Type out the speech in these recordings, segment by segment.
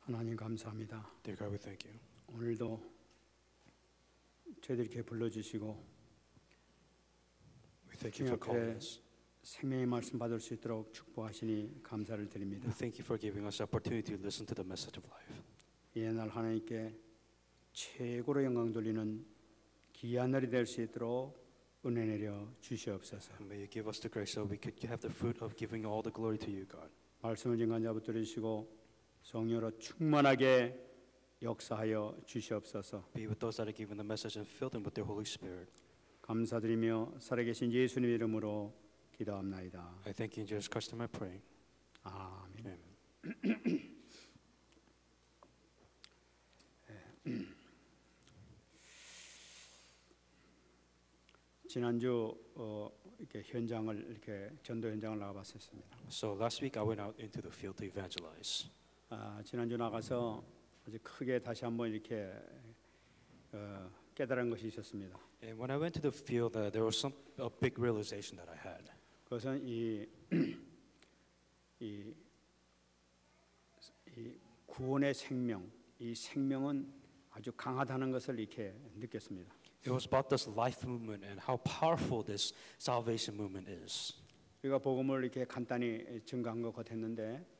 하나님 감사합니다. Dear God, we thank you. 오늘도 저희들 이렇게 불러주시고 We thank 주님 you for calling 앞에 us. 생명의 말씀 받을 수 있도록 축복하시니 감사를 드립니다. We thank you for giving us the opportunity to listen to the message of life. 이날 하나님께 최고로 영광 돌리는 귀한 날이 될 수 있도록 은혜 내려 주시옵소서. And may you give us the grace so we could have the fruit of giving all the glory to you, God. 말씀을 증거자 붙들으시고 성령으로 충만하게 역사하여 주시옵소서. Be with those that are given the message and fill them with their Holy Spirit. 감사드리며 살아계신 예수님의 이름으로 기도합나이다. I thank you in Jesus Christ's name I pray. 아멘. Amen. 지난주 이렇게 현장을 이렇게 전도 현장을 나가봤었습니다. So last week I went out into the field to evangelize. 지난주 나가서 아주 크게 다시 한번 이렇게 깨달은 것이 있었습니다. And when I went to the field, there was a big realization that I had. 그것은 이 구원의 생명, 이 생명은 아주 강하다는 것을 이렇게 느꼈습니다. It was about this life movement and how powerful this salvation movement is. 우리가 복음을 이렇게 간단히 증거한 것 같았는데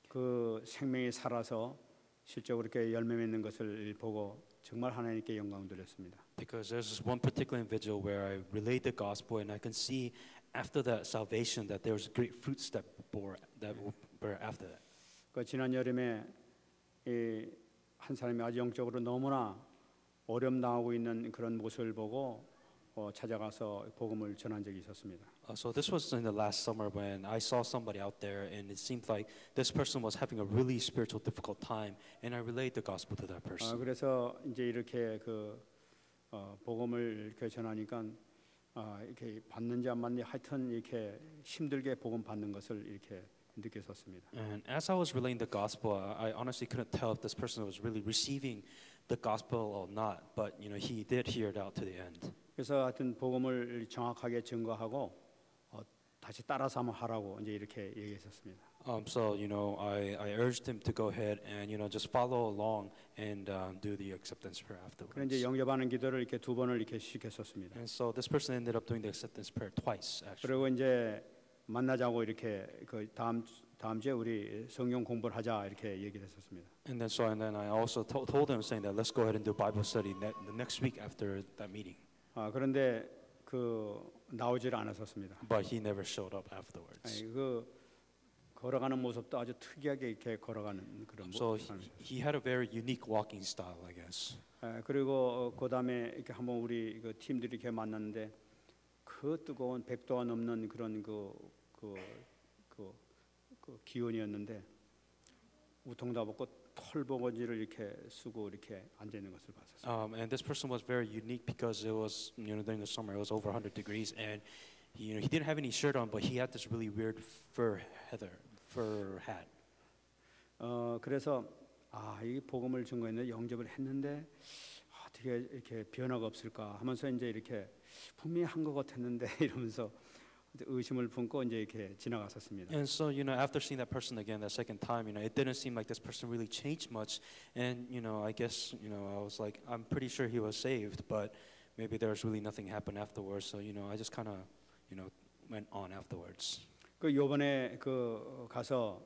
그 생명이 살아서 실제로 이렇게 열매 맺는 것을 보고 정말 하나님께 영광을 돌렸습니다. Because there's this one particular individual where I relayed the gospel and I can see after that salvation that there was great fruits that were after that. 그 지난 여름에 한 사람이 아주 영적으로 너무나 어려움 당하고 있는 그런 모습을 보고 찾아가서 복음을 전한 적이 있었습니다. So this was in the last summer when I saw somebody out there and it seemed like this person was having a really spiritual difficult time and I relayed the gospel to that person. 그래서 이제 이렇게 복음을 이렇게 전하니까 이렇게 받는지 안 받는지 하여튼 이렇게 힘들게 복음 받는 것을 이렇게 느꼈었습니다. And as I was relaying the gospel, I honestly couldn't tell if this person was really receiving the gospel or not, but you know he did hear it out to the end. 그래서 하여튼 복음을 정확하게 증거하고 다시 따라서 한번 하라고 이제 이렇게 얘기했었습니다. So you know I urged him to go ahead and you know just follow along and do the acceptance prayer afterwards. 그런데 이제 영접하는 기도를 이렇게 두 번을 이렇게 시켰었습니다. And so this person ended up doing the acceptance prayer twice actually. 그리고 이제 만나자고 이렇게 그 다음 주에 우리 성경 공부를 하자 이렇게 얘기를 했었습니다. And then I also told him saying that let's go ahead and do Bible study the next week after that meeting. 그런데 나오지를 않았었습니다. But he never showed up afterwards. 걸어가는 모습도 아주 특이하게 이렇게 걸어가는 그런 So 모습. he had a very unique walking style, I guess. 그리고 그 다음에 이렇게 한번 우리 그 팀들이 이렇게 만났는데 그 뜨거운 100도가 넘는 그런 그 기온이었는데 우통도 없고 털봉어지를 이렇게 쓰고 이렇게 앉아 있는 것을 봤었어요. And this person was very unique because it was during the summer it was over 100 degrees and he didn't have any shirt on but he had this really weird fur hat. 그래서 이 복음을 증거했는데 영접을 했는데 어떻게 이렇게 변화가 없을까 하면서 이제 이렇게 분명히 한 것 같았는데 이러면서 의심을 품고 이제 이렇게 지나갔었습니다. And so after seeing that person again that second time it didn't seem like this person really changed much and I guess I was like I'm pretty sure he was saved but maybe there's really nothing happened afterwards so I just kind of went on afterwards. 요번에 가서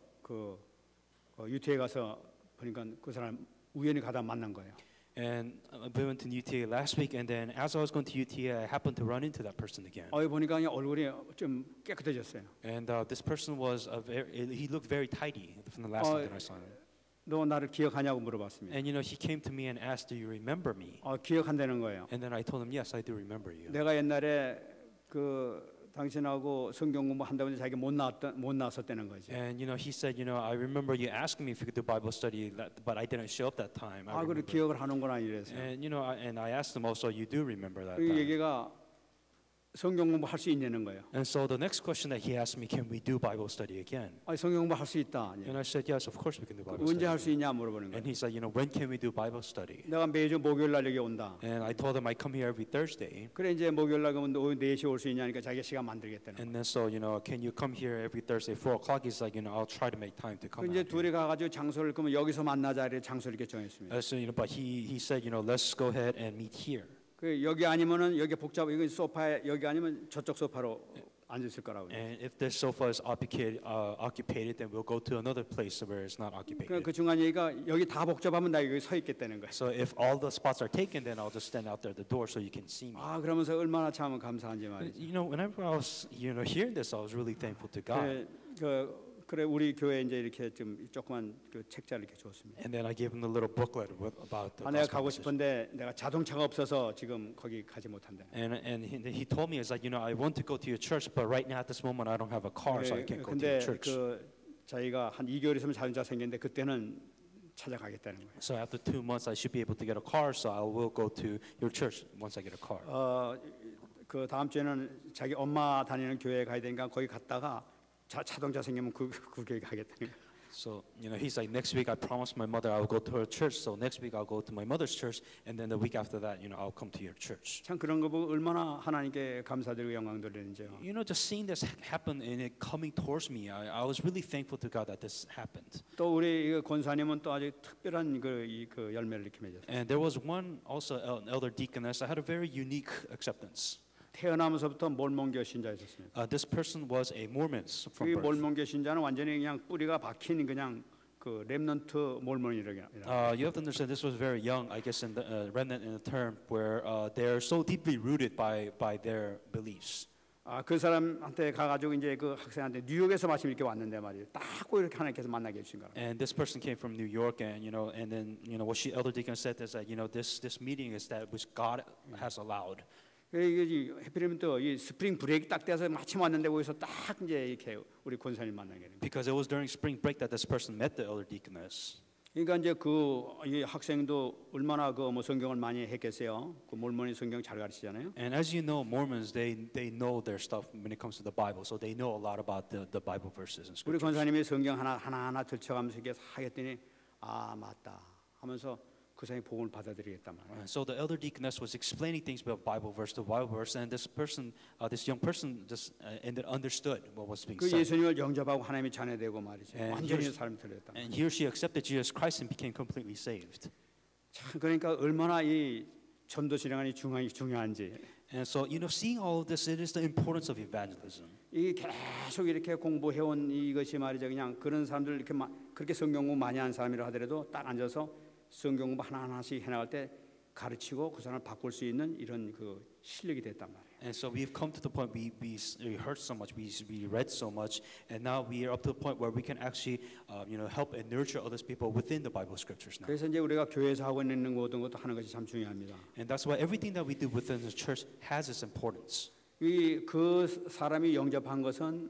UT에 가서 보니까 그 사람 우연히 가다 만난 거예요. And we went to UTA last week, and then as I was going to UTA, I happened to run into that person again. 보니까 그냥 얼굴이 좀 깨끗해졌어요. And this person he looked very tidy from the last time that I saw him. 너 나를 기억하냐고 물어봤습니다. And he came to me and asked, "Do you remember me?" 기억한다는 거예요. And then I told him, "Yes, I do remember you." 내가 옛날에 당신하고 성경 공부 한다고 해서 자기가 못 나왔었다는 거지. And he said, I remember you asking me if you could do Bible study, but I didn't show up that time. 그래 기억을 하는구나 이래서. And and I asked him also, you do remember that 그 time. 얘기가 성경 공부할 수 있냐는 거예요. And so the next question that he asked me, can we do Bible study again? 아니, 성경 공부할 수 있다. And I said, yes, of course we can do Bible 언제 할 수 study. 있냐 물어보는 거예요. And he said, when can we do Bible study? 내가 매주 목요일 날 여기 온다. And I told him I come here every Thursday. 그래 이제 목요일 날 그러면 오후 4시에 올 수 있냐니까 자기가 시간 만들겠다는 거예요. And then so, can you come here every Thursday, 4 o'clock? He's like, I'll try to make time to come 그 이제 out here. 둘이 가가지고 장소를 그러면 여기서 만나자 이렇게 장소를 이렇게 정했습니다. So, but he said, let's go ahead and meet here. 그 여기 아니면은 여기 복잡 이거 소파에 여기 아니면 저쪽 소파로 앉아 있을 거라고. And if this sofa is occupied, then we'll go to another place where it's not occupied. 그 중간 얘기가 여기 다 복잡하면 나 여기 서 있겠다는 거예요. So if all the spots are taken, then I'll just stand out there at the door so you can see me. 아 그러면서 얼마나 참 감사한지 말이죠. Whenever I was, hearing this, I was really thankful to God. 그래 우리 교회 이제 이렇게 좀 조그만 그 책자를 이렇게 줬습니다. And then I gave him a little booklet about the 내가 gospel 가고 message. 싶은데 내가 자동차가 없어서 지금 거기 가지 못한다. And he told me, it's like, I want to go to your church, but right now at this moment I don't have a car, so I can't go to 근데 your church. 그 자기가 한 2개월 있으면 자동차 생겼는데 그때는 찾아가겠다는 거예요. So after 2 months, I should be able to get a car, so I will go to your church once I get a car. 그 다음 주에는 자기 엄마 다니는 교회에 가야 되니까 거기 갔다가 자동차 생기면 그 교회 가겠다는 거예요. So, he's like, next week I promised my mother I will go to her church, so next week I'll go to my mother's church, and then the week after that, I'll come to your church. 참 그런 거 보고 얼마나 하나님께 감사드리고 영광 돌리는지요. Just seeing this happen and it coming towards me, I was really thankful to God that this happened. 또 우리 권사님은 또 아주 특별한 그 열매를 이렇게 맺었어요. And there was one also an elder deaconess that had a very unique acceptance. 태어나면서부터 몰몬교 신자였었습니다. This person was a Mormon from 이 birth. 몰몬교 신자는 완전히 그냥 뿌리가 박힌 그냥 그 렘넌트 몰몬이라고. You have to understand this was very young, I guess, in the remnant in the term where they're so deeply rooted by their beliefs. 그 사람한테 가가지고 이제 그 학생한테 뉴욕에서 마침 이렇게 왔는데 말이에요. 딱 이렇게 하나님께서 만나게 해주신 거라. And this person came from New York, and and then what elder deacon said is that this meeting is that which God has allowed. 이게 해피리면 또 이 스프링 브레이크 딱 돼서 마침 왔는데 거기서 딱 이제 이렇게 우리 권사님 만나게 됩니다. Because it was during spring break that this person met the elder deaconess. 그러니까 이제 이 학생도 얼마나 그 뭐 성경을 많이 했겠어요. 그 몰몬이 성경 잘 가르치잖아요. And as you know, Mormons they know their stuff when it comes to the Bible, so they know a lot about the Bible verses and 우리 scriptures. 권사님이 성경 하나 들쳐가면서 이렇게 하겠더니 아 맞다 하면서 그 사람이 복음을 받아들이겠단 말이에요. And so the elder deaconess was explaining things about Bible verse to Bible verse, and this young person just understood what was being 그 said. 예수님을 영접하고 하나님이 자녀되고 말이죠. And 완전히 here's- 사람이 틀렸다. And here she accepted Jesus Christ and became completely saved. 참 그러니까 얼마나 이 전도 실행이 중요한지. And so seeing all of this, it is the importance of evangelism. 이 계속 이렇게 공부해온 이것이 말이죠. 그냥 그런 사람들 이렇게 그렇게 성경 공부 많이 한 사람이라 하더라도 딱 앉아서 성경 공부 하나하나씩 해나갈 때 가르치고 그 사람을 바꿀 수 있는 이런 그 실력이 됐단 말이에요. And so we've come to the point we heard so much, we read so much, and now we are up to the point where we can actually help and nurture other people within the Bible scriptures now. 그래서 이제 우리가 교회에서 하고 있는 모든 것도 하는 것이 참 중요합니다. And that's why everything that we do within the church has its importance. 그 사람이 영접한 것은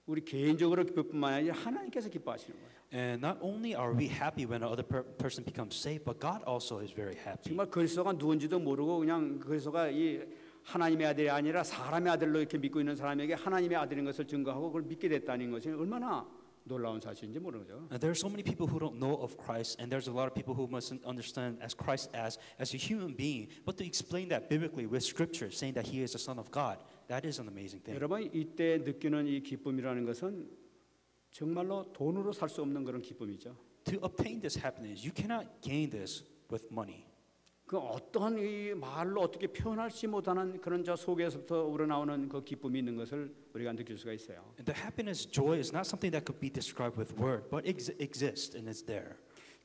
우리 개인적으로 기쁠 뿐만 아니라 하나님께서 기뻐하시는 거예요. And not only are we happy when another person becomes saved, but God also is very happy. 정말 그리스도가 누군지도 모르고 그냥 그리스도가 이 하나님의 아들이 아니라 사람의 아들로 이렇게 믿고 있는 사람에게 하나님의 아들인 것을 증거하고 그걸 믿게 됐다는 것이 얼마나 놀라운 사실인지 모르죠. And there are so many people who don't know of Christ, and there's a lot of people who must understand as Christ as a human being. But to explain that biblically with Scripture, saying that He is the Son of God, that is an amazing thing. 여러분 이때 느끼는 이 기쁨이라는 것은 정말로 돈으로 살 수 없는 그런 기쁨이죠. To obtain this happiness, you cannot gain this with money. 그 어떤 이 말로 어떻게 표현할지 못하는 그런 저 속에서부터 우러나오는 그 기쁨이 있는 것을 우리가 느낄 수가 있어요. And the happiness, joy is not something that could be described with word, but exists and is there.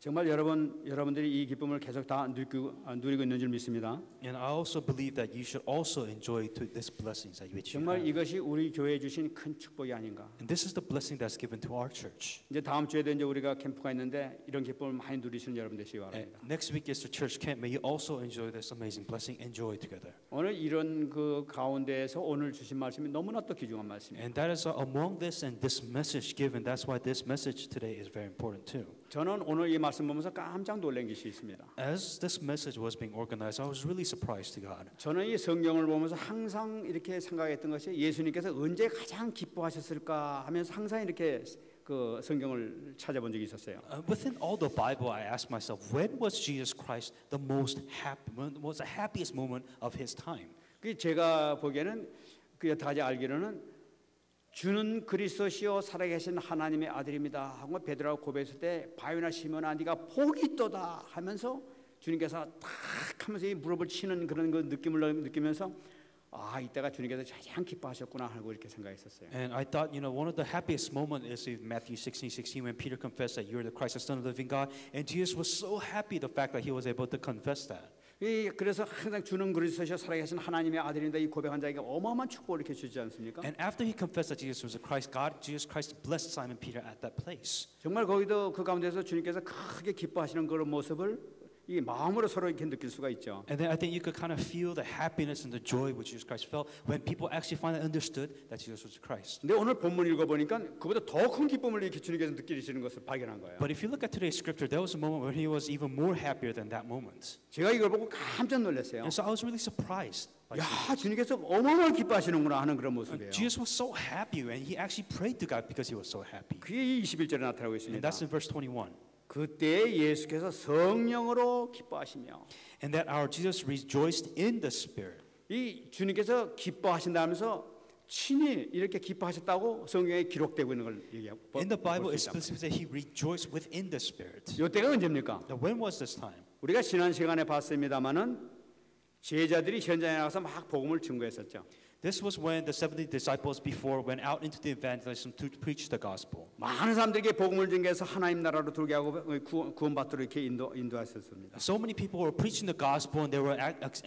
정말 여러분들이 이 기쁨을 계속 다 누리고 있는 줄 믿습니다. And I also believe that you should also enjoy these blessings that which you 정말 have. 이것이 우리 교회에 주신 큰 축복이 아닌가. And this is the blessing that's given to our church. 이제 다음 주에도 이제 우리가 캠프가 있는데 이런 기쁨을 많이 누리시는 여러분 되시기 And 바랍니다. next week is the church camp. May you also enjoy this amazing blessing and joy together. 오늘 이런 그 가운데에서 오늘 주신 말씀이 너무나 또 귀중한 말씀이에요. And that is among this and this message given. That's why this message today is very important too. 저는 오늘 이 말씀 보면서 깜짝 놀란 것이 있습니다. As this message was being organized, I was really surprised to God. 저는 이 성경을 보면서 항상 이렇게 생각했던 것이 예수님께서 언제 가장 기뻐하셨을까 하면서 항상 이렇게 그 성경을 찾아본 적이 있었어요. Within all the Bible, I asked myself, when was Jesus Christ the most happy? When was the happiest moment of his time? 그 제가 보기에는 그 여태까지 알기로는 주는 그리스도시요 살아계신 하나님의 아들입니다 하고 베드로가 고백했을 때 바요나 시몬아 네가 복이 있도다 하면서 주님께서 탁 하면서 이 무릎을 치는 그런 그 느낌을 느끼면서 아 이때가 주님께서 가장 기뻐하셨구나 하고 이렇게 생각했었어요. And I thought, one of the happiest moments is in Matthew 16:16 when Peter confessed that you're the Christ, the Son of the living God, and Jesus was so happy the fact that he was able to confess that. 그래서 항상 주는 그리스도시요 살아계신 하나님의 아들인데 이 고백한 자에게 어마어마한 축복을 이렇게 주지 않습니까? And after he confessed that Jesus was the Christ, Jesus Christ blessed Simon Peter at that place. 정말 거기도 그 가운데서 주님께서 크게 기뻐하시는 그런 모습을 이 마음으로 서로 이렇게 느낄 수가 있죠. And then I think you could kind of feel the happiness and the joy which Jesus Christ felt when people actually finally understood that Jesus was Christ. 근데 오늘 본문 읽어보니까 그보다 더 큰 기쁨을 이렇게 주님께서 느끼시는 것을 발견한 거예요. But if you look at today's scripture, there was a moment where he was even more happier than that moment. 제가 이걸 보고 깜짝 놀랐어요. And so I was really surprised. 야, 주님께서 어마어마하게 기뻐하시는구나 하는 그런 모습이에요. Jesus was so happy and he actually prayed to God because he was so happy. 그게 21절에 나타나고 And 있습니다. that's in verse 21. 그때 예수께서 성령으로 기뻐하시며 And that our Jesus rejoiced in the Spirit. 이 주님께서 기뻐하신다면서 친히 이렇게 기뻐하셨다고 성경에 기록되고 있는 걸 얘기하고 In the Bible, it specifically says he rejoiced within the Spirit. 이때가 언제입니까? Now, when was this time? 우리가 지난 시간에 봤습니다마는 제자들이 현장에 나가서 막 복음을 증거했었죠. This was when the 70 disciples before went out into the evangelism to preach the gospel. 많은 사람들에게 복음을 증거해서 하나님 나라로 들게 하고 구원받도록 이렇게 인도하셨습니다. So many people were preaching the gospel and they were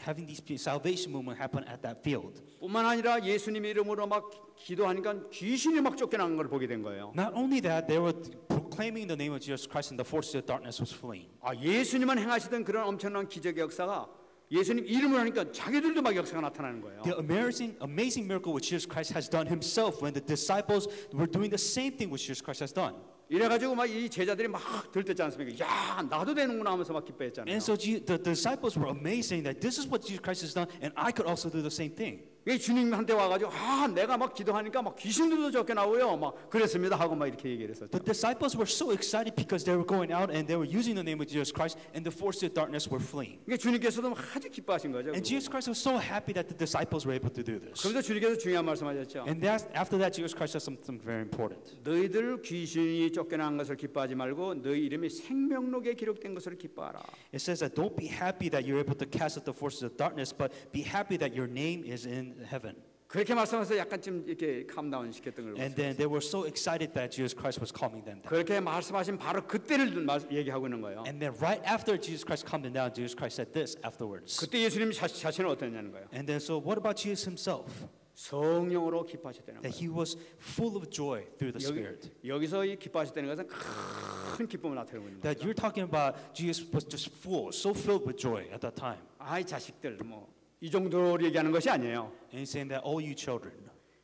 having these salvation movement happen at that field. 뿐만 아니라 예수님의 이름으로 막 기도하니까 귀신이 막 쫓겨나는 걸 보게 된 거예요. Not only that, they were proclaiming the name of Jesus Christ and the forces of darkness was fleeing. 아, 예수님만 행하시던 그런 엄청난 기적의 역사가 예수님 이름을 하니까 자기들도 막 역사가 나타나는 거예요. The amazing miracle which Jesus Christ has done himself when the disciples were doing the same thing which Jesus Christ has done. 이래가지고 막 이 제자들이 막 들떴지 않습니까? 야, 나도 되는구나 하면서 막 기뻐했잖아요. And so the disciples were amazing that this is what Jesus Christ has done and I could also do the same thing. 주님한테 와가지고 아, 내가 막 기도하니까 막 귀신들도 쫓겨나오요. 막 그랬습니다 하고 막 이렇게 얘기를 했었죠. The disciples were so excited because they were going out and they were using the name of Jesus Christ and the forces of darkness were fleeing. 주님께서도 아주 기뻐하신 거죠. And Jesus Christ was so happy that the disciples were able to do this. 그래서 주님께서 중요한 말씀하셨죠. And after that, Jesus Christ said something very important. 너희들 귀신이 쫓겨난 것을 기뻐하지 말고 너희 이름이 생명록에 기록된 것을 기뻐하라. It says that don't be happy that you're able to cast out the forces of darkness, but be happy that your name is in heaven. 그렇게 말씀하셔서 약간 좀 이렇게 캄다운 시켰던 걸 And then they were so excited that Jesus Christ was calming them down. 그렇게 말씀하신 바로 그때를 얘기하고 있는 거예요. And then right after Jesus Christ calmed them down, Jesus Christ said this afterwards. 그때 예수님 자신은 어떠냐는 거예요. And then so what about Jesus himself? 성령으로 기뻐하셨다는 That 거예요. he was full of joy through the Spirit. 여기서 이 기뻐하셨다는 것은 큰 기쁨을 나타내고 있는 That 거예요. you're talking about Jesus was just full, so filled with joy at that time. 아이 자식들 뭐 이 정도로 얘기하는 것이 아니에요. And he's saying that all you children.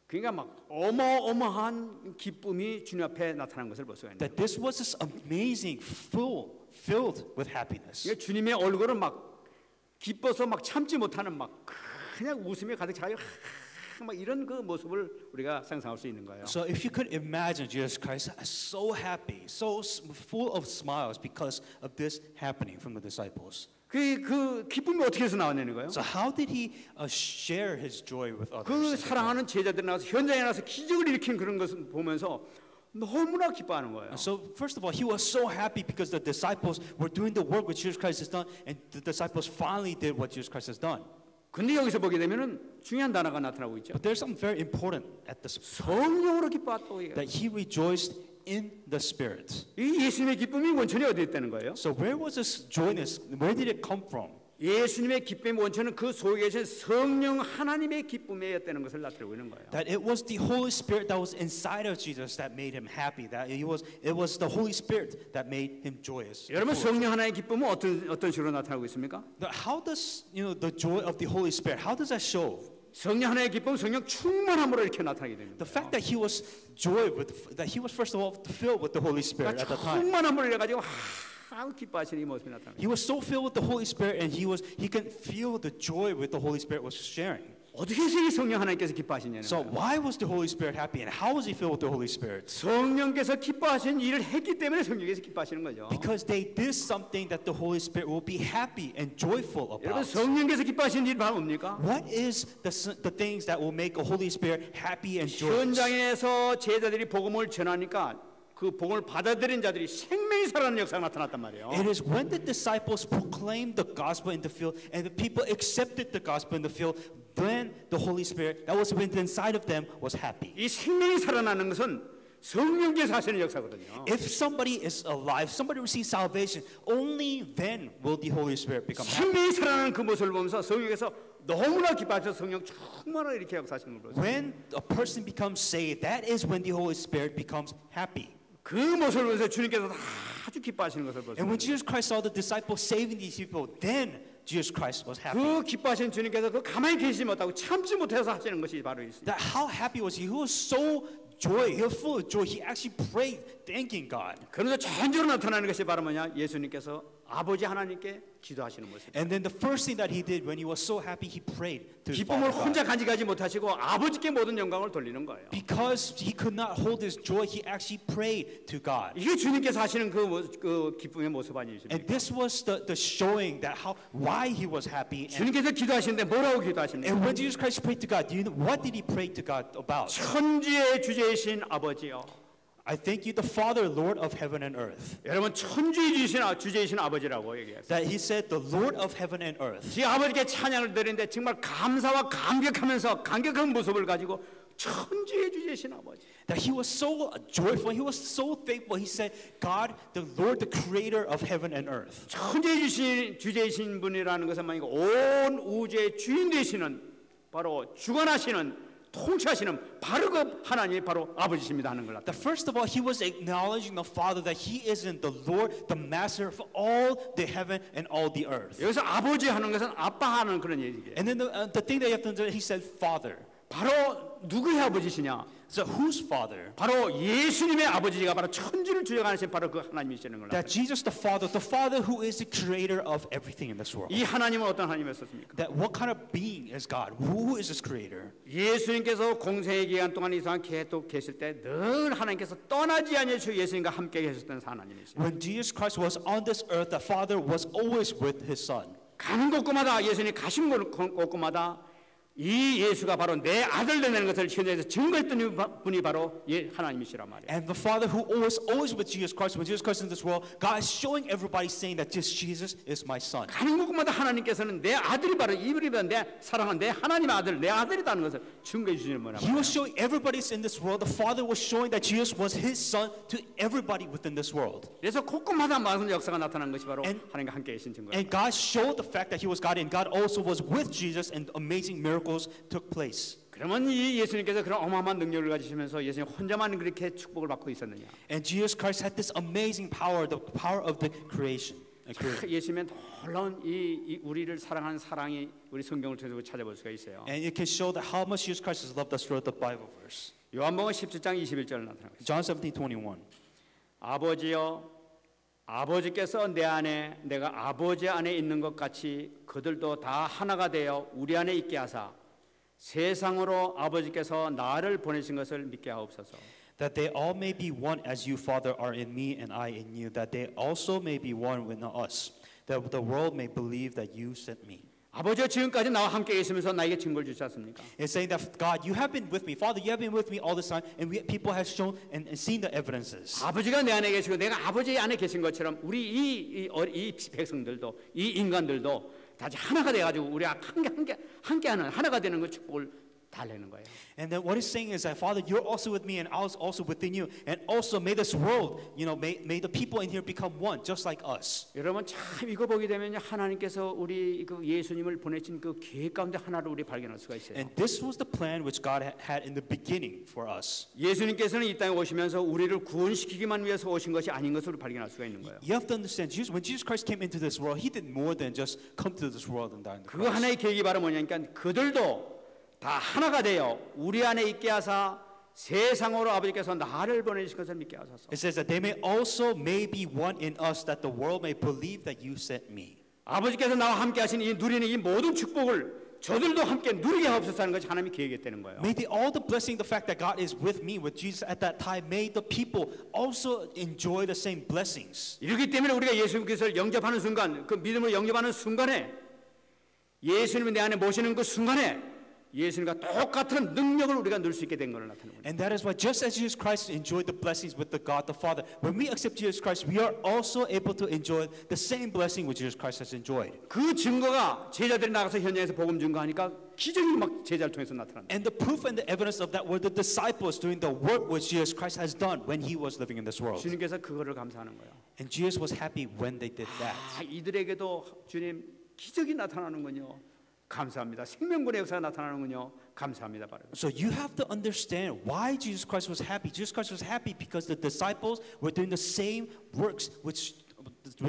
그러니까 막 어마어마한 기쁨이 주님 앞에 나타난 것을 볼 수가 있는 거예요. That this was this amazing, filled with happiness. 그러니까 주님의 얼굴은 막 기뻐서 막 참지 못하는 막 그냥 웃음이 가득 차요. 막 이런 그 모습을 우리가 상상할 수 있는 거예요. So if you could imagine Jesus Christ so happy, so full of smiles because of this happening from the disciples. 그 기쁨이 어떻게 해서 나왔냐는 거예요. So how did he share his joy with 그 others? 사랑하는 제자들이 나와서 현장에 나와서 기적을 일으킨 그런 것을 보면서 너무나 기뻐하는 거예요. So first of all, he was so happy because the disciples were doing the work which Jesus Christ has done, and the disciples finally did what Jesus Christ has done. 근데 여기서 보게 되면은 중요한 단어가 나타나고 있죠. But there's something very important at this 성령으로 기뻐했다고 얘기해요. that he rejoiced in the Spirit. 이 예수님의 기쁨이 원천이 어디에 있다는 거예요? So where was this joyness? Where did it come from? 예수님의 기쁨의 원천은 그 속에 계신 성령 하나님의 기쁨이었다는 것을 나타내고 있는 거예요. That it was the Holy Spirit that was inside of Jesus that made him happy. That it was the Holy Spirit that made him joyous. 여러분 성령 하나님의 기쁨은 어떤 식으로 나타나고 있습니까? How does the joy of the Holy Spirit? How does that show? 성령 하나님의 기쁨은 성령 충만함으로 이렇게 나타나게 됩니다. The fact that he was that he was first of all filled with the Holy Spirit at the time. 충만함으로 이래가지고 기뻐하시는 이 모습이 나타납니다. He was so filled with the Holy Spirit, and he can feel the joy with the Holy Spirit was sharing. 어떻게 해서 이 성령 하나님께서 기뻐하시냐는 So 거예요. why was the Holy Spirit happy, and how was he filled with the Holy Spirit? 성령께서 기뻐하신 일을 했기 때문에 성령께서 기뻐하시는 거죠. Because they did something that the Holy Spirit will be happy and joyful 여러분 about. 성령께서 기뻐하시는 일이 바로 뭡니까? What is the things that will make a Holy Spirit happy and joyous? 현장에서 제자들이 복음을 전하니까 그 복음을 받아들인 자들이 생명이 살아나는 역사가 나타났단 말이에요. It is when the disciples proclaimed the gospel in the field and the people accepted the gospel in the field, then the Holy Spirit that was within inside of them was happy. 이 생명이 살아나는 것은 성령께서 하시는 역사거든요. If somebody is alive, somebody receives salvation, only then will the Holy Spirit become happy. 생명이 살아나는 그 모습을 보면서 성령께서 너무나 기뻐하셔서 성령 충만하게 이렇게 역사하시는 걸 보세요. When a person becomes saved, that is when the Holy Spirit becomes happy. 그 모습을 보면서 주님께서 아주 기뻐하시는 것을 보세요. And when Jesus Christ saw the disciples saving these people, then Jesus Christ was happy. 그 기뻐하신 주님께서 그 가만히 계시지 못하고 참지 못해서 하시는 것이 바로 있습니다. That how happy was he? He was so joy. He was full of joy. He actually prayed, thanking God. 그러면서 전적으로 나타나는 것이 바로 뭐냐? 예수님께서 아버지 하나님께 기도하시는 모습입니다. And then the first thing that he did when he was so happy, he prayed to his 기쁨을 Father 혼자 God. 가져가지 못하시고 아버지께 모든 영광을 돌리는 거예요. Because he could not hold his joy, he actually prayed to God. 이게 주님께서 하시는 그 기쁨의 모습 아니십니까? And this was the showing that why he was happy. 주님께서 기도하시는데 뭐라고 기도하십니까? And when Jesus Christ prayed to God, do you know what did he pray to God about? 천지의 주제이신 아버지요. I thank you, the Father, Lord of heaven and earth. 여러분 천지의 주제이신 아버지라고 얘기했어요. That he said, the Lord of heaven and earth. 지 아버지께 찬양을 드리는데 정말 감사와 감격하면서 감격한 모습을 가지고 천지의 주제이신 아버지. That he was so joyful, he was so thankful. He said, God, the Lord, the creator of heaven and earth. 천지의 주제이신 분이라는 것은 만약 온 우주의 주인 되시는 바로 주관하시는 통치하시는 바로 그 하나님이 바로 아버지십니다 하는 걸 That 나타냅니다. first of all, he was acknowledging the Father that he isn't the Lord, the master of all the heaven and all the earth. 여기서 아버지 하는 것은 아빠 하는 그런 얘기예요. And then the thing that you have to understand, he said Father. 바로 누구의 아버지시냐? So whose Father? 바로 예수님의 아버지가 바로 천지를 주장하신 바로 그 하나님이시는 걸 That 나타냅니다. Jesus the Father who is the creator of everything in this world. 이 하나님은 어떤 하나님이었습니까? That what kind of being is God? Who is this creator? 예수님께서 공생의 기간 동안 이 세상 계속 계실 때 늘 하나님께서 떠나지 아니하시고 예수님과 함께 계셨던 하나님이시죠. When Jesus Christ was on this earth, the Father was always with his Son. 가는 곳곳마다 예수님이 가신 곳곳마다 이 예수가 바로 내 아들 되는 것을 현장에서 증거했던 분이 바로 하나님이시란 말이에요. And the Father who always with Jesus Christ, when Jesus Christ is in this world, God is showing everybody saying that just Jesus is my son. 가는 곳곳마다 하나님께서는 내 아들이 바로 이분이 내 사랑하는 내 하나님의 아들, 내 아들이라는 것을 증거해 주시는 분이란 He 말이에요. was showing everybody in this world, the Father was showing that Jesus was his son to everybody within this world. 그래서 곳곳마다 많은 역사가 나타난 것이 바로 And- 하나님과 함께 계신 증거예요. And God showed the fact that he was God, and God also was with Jesus, and amazing miracles took place. 그러면 이 예수님께서 그런 어마어마한 능력을 가지시면서 예수님 혼자만 그렇게 축복을 받고 있었느냐? And Jesus Christ had this amazing power, the power of the creation. 예수님의 놀라운 이 우리를 사랑하는 사랑이 우리 성경을 통해서 찾아볼 수가 있어요. And it can show that how much Jesus Christ has loved us throughout the Bible verse. 요한복음 17장 21절 나타나고 있어요. John 17:21. 아버지여, 아버지께서 내 안에 내가 아버지 안에 있는 것 같이 그들도 다 하나가 되어 우리 안에 있게 하사 세상으로 아버지께서 나를 보내신 것을 믿게 하옵소서. That they all may be one as you, Father, are in me and I in you, that they also may be one with us, that the world may believe that you sent me. 아버지가 지금까지 나와 함께 계시면서 나에게 증거를 주지 않습니까? It's saying that, God, you have been with me. Father, you have been with me all this time, and people have shown and seen the evidences. 아버지가 내 안에 계시고 내가 아버지 안에 계신 것처럼 우리 이 백성들도 이 인간들도 다 하나가 돼가지고 우리 함께하는 하나가 되는 그 축복을 달래는 거예요. And then what he's saying is that, Father, you're also with me, and I was also within you, and also may this world, may the people in here become one, just like us. 여러분 참 이거 보게 되면 하나님께서 우리 그 예수님을 보내신 그 계획 가운데 하나를 우리 발견할 수가 있어요. And this was the plan which God had in the beginning for us. 예수님께서는 이 땅에 오시면서 우리를 구원시키기만 위해서 오신 것이 아닌 것을 발견할 수가 있는 거예요. You have to understand, when Jesus Christ came into this world, he did more than just come to this world and die on the 그 cross. 하나의 계획이 바로 뭐냐니까 그들도 다 하나가 되어 우리 안에 있게 하사 세상으로 아버지께서 나를 보내신 것을 믿게 하소서. It says that they may also may be one in us, that the world may believe that you sent me. 아버지께서 나와 함께 하신 이 누리는 이 모든 축복을 저들도 함께 누리게 하옵소서 하는 것이 하나님이 계획했다는 거예요. May all the blessing, the fact that God is with me, with Jesus at that time, may the people also enjoy the same blessings. 이렇기 때문에 우리가 예수 그리스도를 영접하는 순간, 그 믿음으로 영접하는 순간에 예수님이 내 안에 모시는 그 순간에 예수님과 똑같은 능력을 우리가 누릴 수 있게 된 것을 나타내는 거예요. And that is why, just as Jesus Christ enjoyed the blessings with the God the Father, when we accept Jesus Christ, we are also able to enjoy the same blessing which Jesus Christ has enjoyed. 그 증거가 제자들이 나가서 현장에서 복음 증거하니까 기적이 막 제자를 통해서 나타난다. And the proof and the evidence of that were the disciples doing the work which Jesus Christ has done when he was living in this world. 주님께서 그거를 감사하는 거예요. And Jesus was happy when they did that. 이들에게도 주님 기적이 나타나는군요. 감사합니다. 생명군의 역사가 나타나는군요. 감사합니다. 바로. So you have to understand why Jesus Christ was happy. Jesus Christ was happy because the disciples were doing the same works which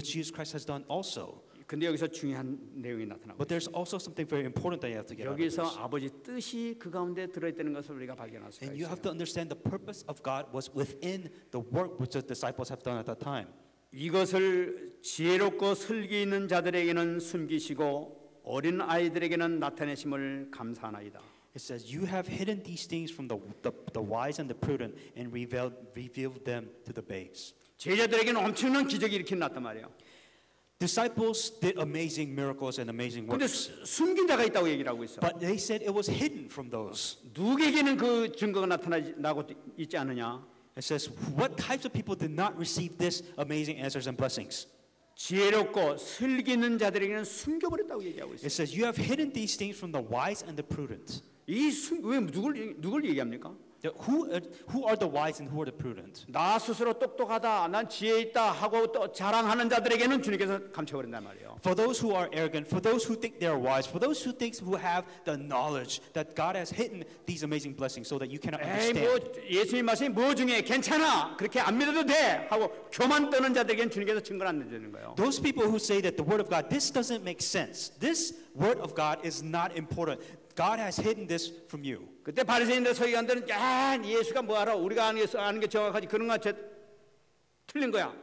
Jesus Christ has done also. 근데 여기서 중요한 내용이 나타나고 But there's also something very important that you have to get out of 여기서 this. 아버지 뜻이 그 가운데 들어있다는 것을 우리가 발견할 수가 And you have 있어요. to understand the purpose of God was within the work which the disciples have done at that time. 이것을 지혜롭고 슬기 있는 자들에게는 숨기시고 어린 아이들에게는 나타내심을 감사하나이다. It says, you have hidden these things from the wise and the prudent and revealed them to the babes. 제자들에게는 엄청난 기적이 이렇게 났단 말이에요. Disciples did amazing miracles and amazing 근데 works. 숨긴 자가 있다고 얘기를 하고 있어. But they said it was hidden from those. 누구에게는 그 증거가 나타나고 있지 않느냐? It says, what types of people did not receive this amazing answers and blessings? 지혜롭고 슬기 있는 자들에게는 숨겨버렸다고 얘기하고 있어요. It says, you have hidden these things from the wise and the prudent. 왜 누굴 얘기합니까? Who are the wise and who are the prudent? 나 스스로 똑똑하다, 난 지혜 있다 하고 또 자랑하는 자들에게는 주님께서 감춰버린단 말이에요. For those who are arrogant, for those who think they are wise, for those who have the knowledge that God has hidden these amazing blessings so that you cannot 에이 understand. 뭐 예수님 말씀이 뭐 중에 괜찮아 그렇게 안 믿어도 돼 하고 교만 떠는 자들에게는 주님께서 증거를 안 내주는 거예요. Those people who say that the word of God, this doesn't make sense. This word of God is not important. God has hidden this from you. 그때 바리새인들 서기관들은 야 예수가 뭐 알아 우리가 아는 게 정확하지 그런 거 틀린 거야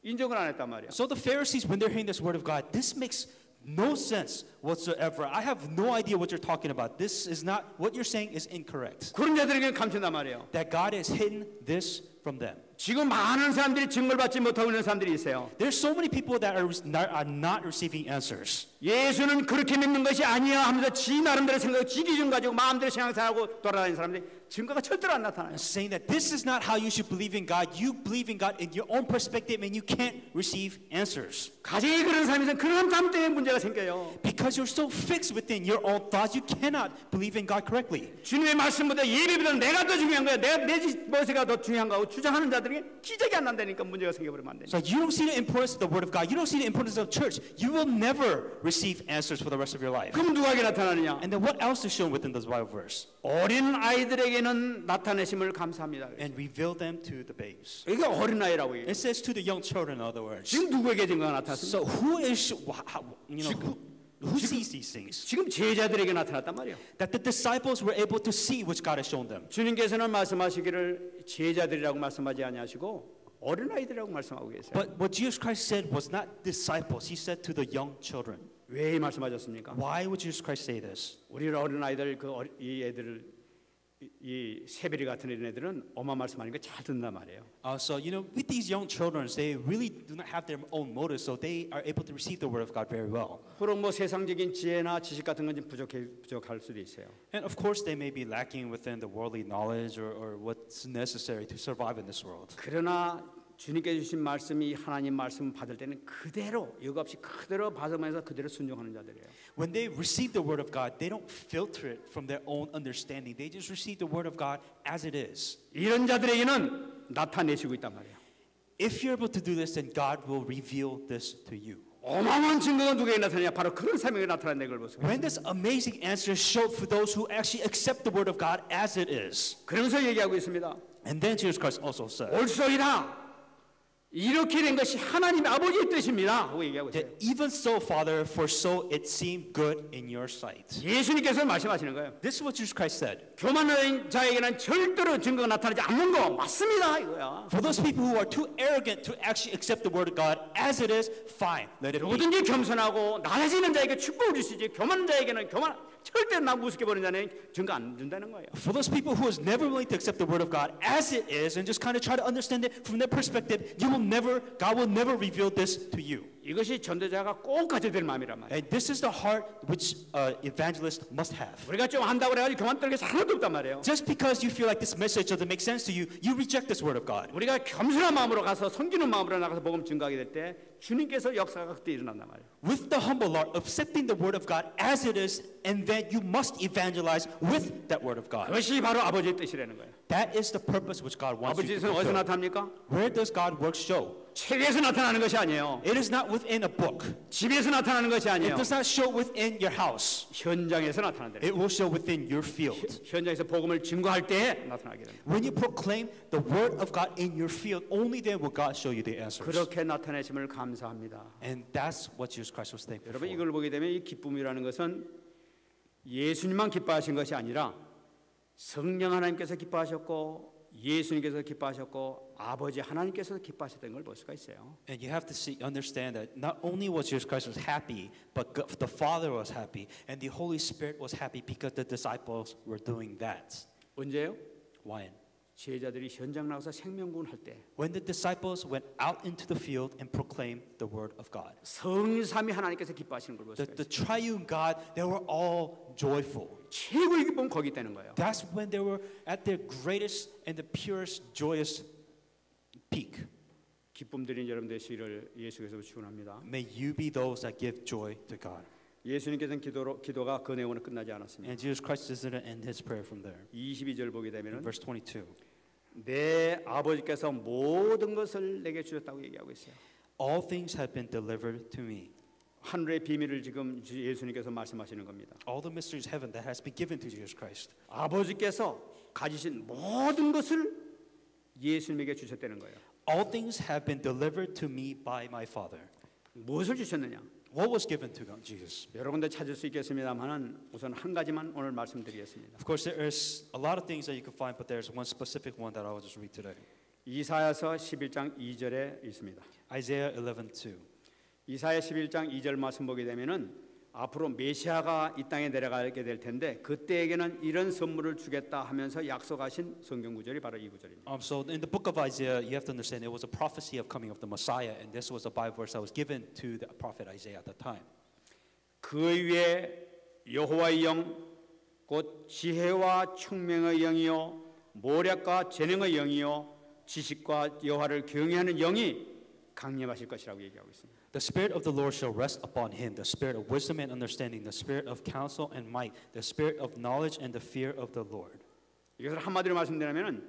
인정을 안 했단 말이야. So the Pharisees, when they're hearing this word of God, this makes no sense whatsoever. I have no idea what you're talking about. This is not, what you're saying is incorrect. 그런 자들에게는 감춘단 말이에요. That God has hidden this from them. 지금 많은 사람들이 증거를 받지 못하고 있는 사람들이 있어요. There's so many people that are not receiving answers. 예수는 그렇게 믿는 것이 아니야 하면서 지 나름대로 생각, 지 기준 가지고 마음대로 신앙생활하고 돌아다니는 사람들이 증거가 절대로 안 나타나요. Saying that this is not how you should believe in God. You believe in God in your own perspective and you can't receive answers. 가정이 그런 삶에서는 그런 삶 때문에 문제가 생겨요. Because you're so fixed within your own thoughts, you cannot believe in God correctly. 주님의 말씀보다 예배보다 내가 더 중요한 거야. 내 모세가 더 중요한 거고 주장하는 자들이 기적이 안 난다니까 문제가 생겨버리면 안 돼. So you don't see the importance of the Word of God. You don't see the importance of church. You will never receive answers for the rest of your life. 그럼 누구에게 나타나느냐? And then what else is shown within this Bible verse? 어린 아이들에게는 나타내심을 감사합니다. And reveal them to the babes. 이게 어린 아이라고 얘기해요. It says to the young children, in other words. 지금 누구에게 증거가 나타났습니까? So who is, who sees these things? 지금 제자들에게 나타났단 말이에요. That the disciples were able to see which God has shown them. 주님께서는 말씀하시기를 제자들이라고 말씀하지 아니하시고 어린 아이들이라고 말씀하고 계세요. But what Jesus Christ said was not disciples. He said to the young children. 왜 말씀하셨습니까? Why would Jesus Christ say this? 우리 어린 아이들 이 애들을 이 세베리 같은 이런 애들은 엄마 말씀하니까 잘 듣는단 말이에요. So with these young children, they really do not have their own motives, so they are able to receive the word of God very well. 그럼 뭐 세상적인 지혜나 지식 같은 건 좀 부족할 수도 있어요. And of course, they may be lacking within the worldly knowledge or what's necessary to survive in this world. 그러나 주님께 주신 말씀이 하나님 말씀 받을 때는 그대로 이거 없이 그대로 받으면서 그대로 순종하는 자들이에요. When they receive the word of God, they don't filter it from their own understanding. They just receive the word of God as it is. 이런 자들에게는 나타내시고 있단 말이에요. If you're able to do this, then God will reveal this to you. 어마어마한 증거가 누구에게 나타나냐? 바로 그런 사명에 나타난 걸 보세요. When this amazing answer is showed for those who actually accept the word of God as it is. 그러면서 얘기하고 있습니다. And then Jesus Christ also said 옳소이다. 이렇게 된 것이 하나님의 아버지의 뜻입니다. 하고 얘기하고 있어요. that even so, Father, for so it seemed good in your sight. 예수님께서 말씀하시는 거예요. This is what Jesus Christ said. 교만한 자에게는 절대로 증거가 나타나지 않는 거 맞습니다. 이거야. For those people who are too arrogant to actually accept the word of God as it is, fine, let it be. 누구든지 겸손하고 낮아지는 자에게 축복을 주시지 교만한 자에게는 절대 나 무섭게 보는 자는 증거 안 준다는 거예요. For those people who is never willing to accept the word of God as it is and just kind of try to understand it from their perspective, God will never reveal this to you. 이것이 전도자가 꼭 가져야 될 마음이란 말이에요. And this is the heart which evangelist must have. 우리가 좀 한다고 그래가지고 교만 떨게 하나도 없단 말이에요. Just because you feel like this message doesn't make sense to you, you reject this word of God. 우리가 겸손한 마음으로 가서 섬기는 마음으로 나가서 복음 증거하게 될 때 주님께서 역사가 그때 일어난단 말이에요. With the humble heart, accepting the word of God as it is, and then you must evangelize with that word of God. 그것이 바로 아버지의 뜻이라는 거예요. That is the purpose which God wants you 아버지의 to 뜻은 어디서 fulfill. 나타납니까? Where does God work show? 책에서 나타나는 것이 아니에요. It is not within a book. 집에서 나타나는 것이 It 아니에요. does not show within your house. 현장에서 나타난다. It will show within your field. 현장에서 복음을 증거할 때 나타나게 됩니다. When you proclaim the word of God in your field, only then will God show you the answers. 그렇게 나타내심을 감사합니다. And that's what Jesus Christ was thankful 여러분 for. 이걸 보게 되면 이 기쁨이라는 것은 예수님만 기뻐하신 것이 아니라 성령 하나님께서 기뻐하셨고 예수님께서 기뻐하셨고 아버지 하나님께서도 기뻐하셨던 걸 볼 수가 있어요. And you have to understand that not only was Jesus Christ was happy, but the Father was happy, and the Holy Spirit was happy because the disciples were doing that. 언제요? Why? 제자들이 현장 나가서 생명군 할 때 When the disciples went out into the field and proclaimed the word of God. 성삼위 하나님께서 기뻐하시는 걸 볼 수가 The 있어요. triune God, they were all joyful. 최고의 기쁨은 거기 있다는 거예요. That's when they were at their greatest and the purest, joyous peak. 기쁨 드린 여러분 되시기를 예수께서 축원합니다. May you be those that give joy to God. 예수님께서는 기도가 그 내용으로 끝나지 않았습니다. And Jesus Christ didn't end his prayer from there. 22절 보게 되면은 Verse 22. 내 아버지께서 모든 것을 내게 주셨다고 얘기하고 있어요. All things have been delivered to me. 하늘의 비밀을 지금 예수님께서 말씀하시는 겁니다. All the mysteries of heaven that has been given to Jesus Christ. 아버지께서 가지신 모든 것을 예수님에게 주셨다는 거예요. All things have been delivered to me by my Father. 무엇을 주셨느냐? What was given to God, Jesus? 여러 군데 찾을 수 있겠습니다만은 우선 한 가지만 오늘 말씀드리겠습니다. Of course, there is a lot of things that you can find, but there's one specific one that I will just read today. 이사야서 11장 2절에 있습니다. Isaiah 11:2. 이사야 11장 2절 말씀 보게 되면은 앞으로 메시아가 이 땅에 내려가게 될 텐데 그때에게는 이런 선물을 주겠다 하면서 약속하신 성경 구절이 바로 이 구절입니다. So in the book of Isaiah, you have to understand it was a prophecy of coming of the Messiah, and this was a Bible verse that was given to the prophet Isaiah at the time. 그 위에 여호와의 영, 곧 지혜와 총명의 영이요 모략과 재능의 영이요 지식과 여호와를 경외하는 영이 강림하실 것이라고 얘기하고 있습니다. The spirit of the Lord shall rest upon him, the spirit of wisdom and understanding, the spirit of counsel and might, the spirit of knowledge and the fear of the Lord. 이것을 한마디로 말씀드리면은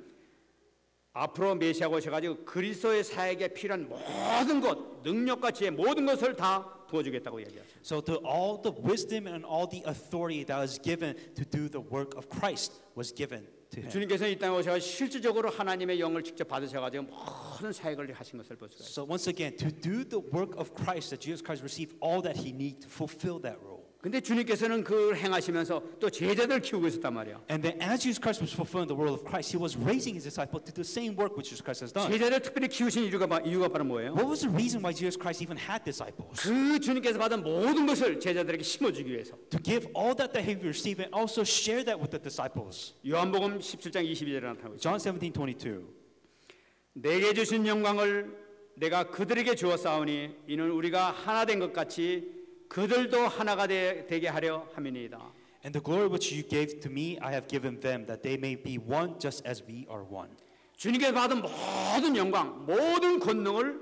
앞으로 메시아가 오셔가지고 그리스도의 사역에 필요한 모든 것, 능력과 지혜 모든 것을 다 부어주겠다고 얘기하죠. So to all the wisdom and all the authority that was given to do the work of Christ was given to him. 주님께서 이 땅에 오셔서 실질적으로 하나님의 영을 직접 받으셔가지고 모든 사역을 하신 것을 볼 수가 있어요. So once again, to do the work of Christ, that Jesus Christ received all that he needed to fulfill that role. 근데 주님께서는 그걸 행하시면서 또 제자들 키우고 있었단 말이야. And then as Jesus Christ was fulfilling the role of Christ, he was raising his disciples to do the same work which Jesus Christ has done. 제자들 특별히 키우신 이유가 바로 뭐예요? What was the reason why Jesus Christ even had disciples? 그 주님께서 받은 모든 것을 제자들에게 심어주기 위해서. To give all that they have received and also share that with the disciples. 요한복음 17장 22절에 나타나고 있어요. John 17:22. 내게 주신 영광을 내가 그들에게 주었사오니 이는 우리가 하나 된 것 같이 그들도 하나가 되게 하려 함이니이다. And the glory which you gave to me, I have given them, that they may be one, just as we are one. 주님께서 받은 모든 영광, 모든 권능을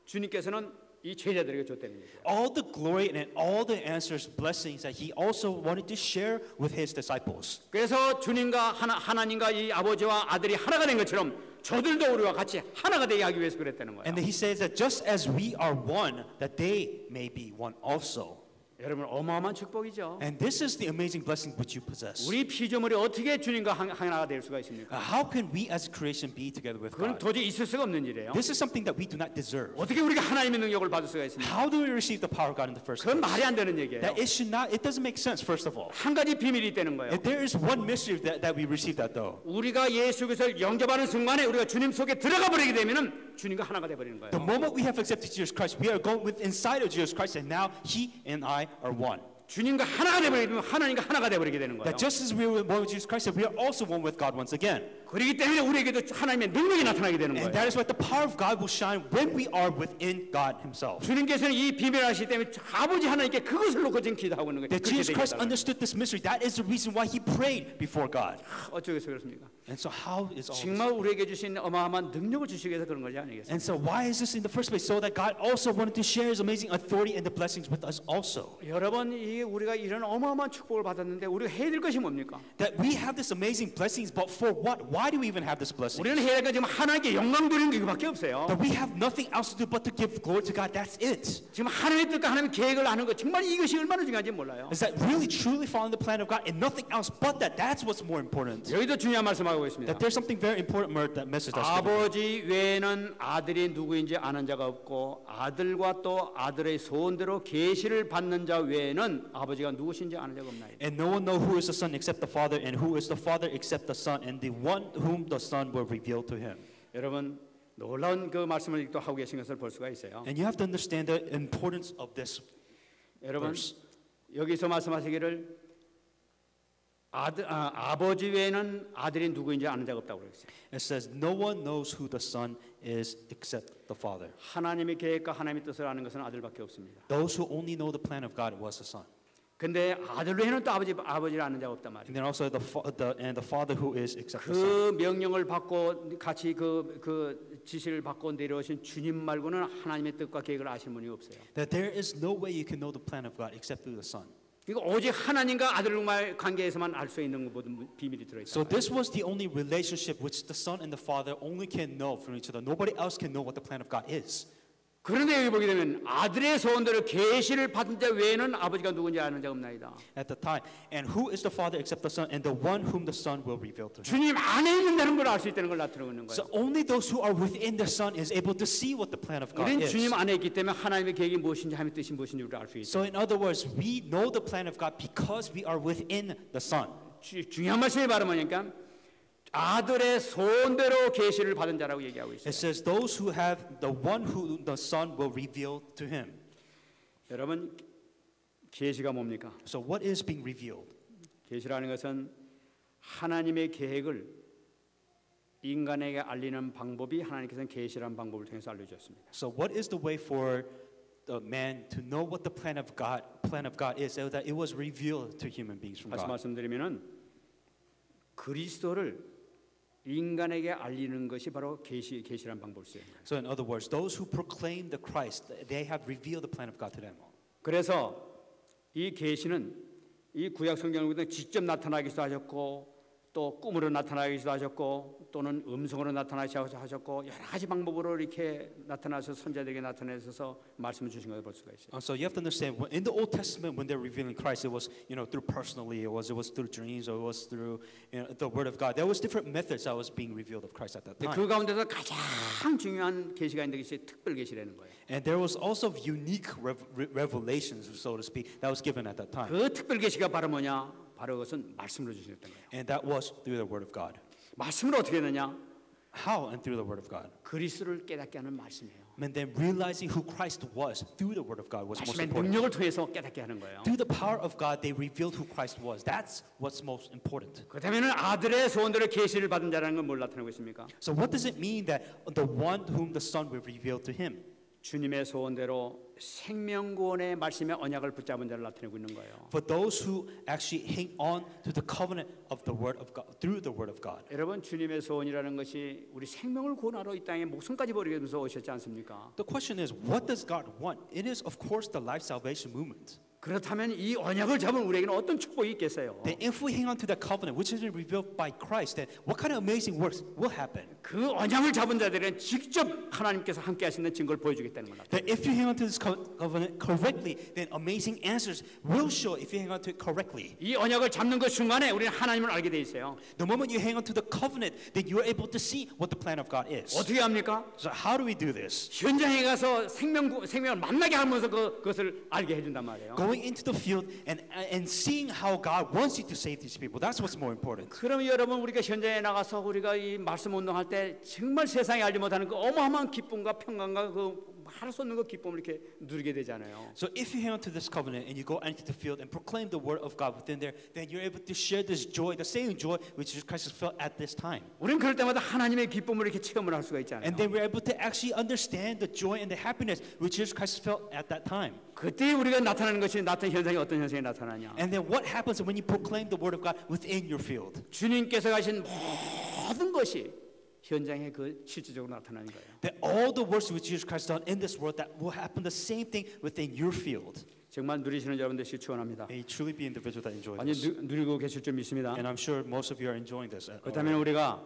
주님께서는 이 제자들에게 줬다는 얘기예요. All the glory and all the answers, blessings that he also wanted to share with his disciples. 그래서 주님과 하나님과 이 아버지와 아들이 하나가 된 것처럼 저들도 우리와 같이 하나가 되게 하기 위해서 그랬다는 거예요. And then he says that just as we are one, that they may be one also. 여러분 어마어마한 축복이죠. And this is the amazing blessing which you possess. 우리 피조물이 어떻게 주님과 하나가 될 수가 있습니까? How can we as a creation be together with 그건 God? 도저히 있을 수가 없는 일이에요. This is something that we do not deserve. 어떻게 우리가 하나님의 능력을 받을 수가 있습니까? How do we receive the power of God in the first 그건 place? 말이 안 되는 얘기예요. That it doesn't make sense, first of all. 한 가지 비밀이 있다는 거예요. If there is one mystery that we receive that though. 우리가 예수 그리스도를 영접하는 순간에 우리가 주님 속에 들어가 버리게 되면은 주님과 하나가 돼 버리는 The 거예요. moment we have accepted Jesus Christ, we are going with inside of Jesus Christ, and now He and I are one. 주님과 하나가 돼 버리면 하나님과 하나가 돼 버리게 되는 거예요. That just as we were one with Jesus Christ, that we are also one with God once again. 그렇기 때문에 우리에게도 하나님의 능력이 나타나게 되는 And 거예요. that is why the power of God will shine when we are within God Himself. 주님께서는 이 비밀을 아시기 때문에 아버지 하나님께 그것을 놓고 지금 기도하고 있는 거예요. That Jesus Christ understood this mystery. That is the reason why He prayed before God. 어쩌겠어 그렇습니까? And so how is all this? 정말 우리에게 주신 어마어마한 능력을 주시기 위해서 그런 거지 아니겠습니까? And so why is this in the first place? So that God also wanted to share His amazing authority and the blessings with us also. 여러분 이 우리가 이런 어마어마한 축복을 받았는데 우리가 해야 될 것이 뭡니까? That we have this amazing blessings, but for what? Why do we even have this blessing? 우리는 해야 될 건 지금 하나님께 영광 돌리는 게 그밖에 없어요. That we have nothing else to do but to give glory to God. That's it. 지금 하나님의 뜻과 하나님의 계획을 아는 것 정말 이것이 얼마나 중요한지 몰라요. Is that really truly following the plan of God and nothing else but that? That's what's more important. 여기도 중요한 말씀하고 있습니다. That there's something very important that message that's given. 아버지 외에는 아들이 누구인지 아는 자가 없고 아들과 또 아들의 소원대로 계시를 받는 자 외에는 아버지가 누구신지 아는 자가 없나이다. And no one knows who is the Son except the Father, and who is the Father except the Son, and the one whom the Son will reveal to him. 여러분 놀라운 그 말씀을 또 하고 계신 것을 볼 수가 있어요. And you have to understand the importance of this 여러분 verse. 여기서 말씀하시기를 아버지 외에는 아들이 누구인지 아는 자가 없다고 그랬어요. It says, no one knows who the Son is except the Father. 하나님의 계획과 하나님의 뜻을 아는 것은 아들밖에 없습니다. Those who only know the plan of God was the Son. 근데 아들 외에는 또 아버지를 아는 자가 없단 말이에요. And then also the Father who is except the Son. 그 명령을 받고 같이 그 지시를 받고 내려오신 주님 말고는 하나님의 뜻과 계획을 아시는 분이 없어요. That there is no way you can know the plan of God except through the Son. 그러니까 오직 하나님과 아들과의 관계에서만 알 수 있는 모든 비밀이 들어 So 있어요. this was the only relationship which the Son and the Father only can know from each other. Nobody else can know what the plan of God is. 그런데 여기 보게 되면 아들의 소원대로 계시를 받은 자 외에는 아버지가 누군지 아는 자가 없나이다. At the time, and who is the Father except the Son, and the one whom the Son will reveal to him. 주님 안에 있는다는 걸 알 수 있다는 걸 나타내고 있는 So 거예요. only those who are within the Son is able to see what the plan of God 우리는 is. 주님 안에 있기 때문에 하나님의 계획이 무엇인지 하나님의 뜻이 무엇인지 우리가 알 수 있어요. So in other words, we know the plan of God because we are within the Son. 중요한 말씀이 바로 뭐냐니까 아들의 소원대로 계시를 받은 자라고 얘기하고 있어요. It says those who have the one who the Son will reveal to him. 여러분 계시가 뭡니까? So what is being revealed? 계시라는 것은 하나님의 계획을 인간에게 알리는 방법이 하나님께서는 계시라는 방법을 통해서 알려주셨습니다. So what is the way for the man to know what the plan of God is? So that it was revealed to human beings from 다시 God. 말씀드리면은 그리스도를 인간에게 알리는 것이 바로 계시라는 방법을 써요. So in other words, those who proclaim the Christ, they have revealed the plan of God to them. 그래서 이 계시는 이 구약 성경을 보면 직접 나타나기도 하셨고 또 꿈으로 나타나기도 하셨고 또는 음성으로 나타나기도 하셨고 여러 가지 방법으로 이렇게 나타나서 선자들에게 나타내셔서 말씀을 주신 것을 볼 수가 있어요. So you have to understand, in the Old Testament, when they're revealing Christ, it was through personally, it was through dreams, or it was through the Word of God. There was different methods that was being revealed of Christ at that time. 그 가운데서 가장 중요한 계시가 있는 것이 특별 계시라는 거예요. And there was also unique revelations, so to speak, that was given at that time. 그 특별 계시가 바로 뭐냐? 바로 그것은 말씀으로 주셨던 거예요. And that was through the Word of God. 말씀으로 어떻게 되느냐? How? And through the Word of God. 그리스도를 깨닫게 하는 말씀이에요. And then realizing who Christ was through the Word of God was most 말씀의 important. 능력을 통해서 깨닫게 하는 거예요. Through the power of God, they revealed who Christ was. That's what's most important. 그렇다면 아들의 소원대로 계시를 받은 자라는 건 뭘 나타내고 있습니까? So what does it mean that the one whom the Son will reveal to him? 주님의 소원대로 생명구원의 말씀의 언약을 붙잡은 자를 나타내고 있는 거예요. For those who actually hang on to the covenant of the word of God through the word of God. 여러분 주님의 소원이라는 것이 우리 생명을 구원하러 이 땅에 목숨까지 버리면서 오셨지 않습니까? The question is, what does God want? It is, of course, the life salvation movement. 그렇다면 이 언약을 잡은 우리에게는 어떤 축복이 있겠어요? Then if we hang on to that covenant, which has been revealed by Christ, then what kind of amazing works will happen? 그 언약을 잡은 자들은 직접 하나님께서 함께 하시는 증거를 보여주겠다는 겁니다. That if you hang on to this covenant correctly, then amazing answers will show if you hang on to it correctly. 이 언약을 잡는 그 순간에 우리는 하나님을 알게 돼 있어요. The moment you hang on to the covenant, then you are able to see what the plan of God is. 어떻게 합니까? So how do we do this? 현장에 가서 생명을 만나게 하면서 그것을 알게 해준단 말이에요. Going into the field and seeing how God wants you to save these people. That's what's more important. 그러면 여러분 우리가 현장에 나가서 우리가 이 말씀 운동할 때 정말 세상에 알지 못하는 그 어마어마한 기쁨과 평강과 그 할 수 없는 그 기쁨을 이렇게 누리게 되잖아요. So if you hang on to this covenant and you go into the field and proclaim the word of God within there, then you're able to share this joy, the same joy which Jesus Christ has felt at this time. 우리는 그럴 때마다 하나님의 기쁨을 이렇게 체험을 할 수가 있잖아요. And then we're able to actually understand the joy and the happiness which Jesus Christ felt at that time. 그때 우리가 나타나는 것이 나타난 현상이 어떤 현상이 나타나냐? And then what happens when you proclaim the word of God within your field? 주님께서 가신 모든 것이 현장에 그 실질적으로 나타나는 거예요. That all the works which Jesus Christ done in this world, that will happen the same thing within your field. 정말 누리시는 여러분들 축원합니다. May you truly be individuals that enjoy 아니 this. 누리고 계실 줄 믿습니다. And I'm sure most of you are enjoying this. 그렇다면 우리가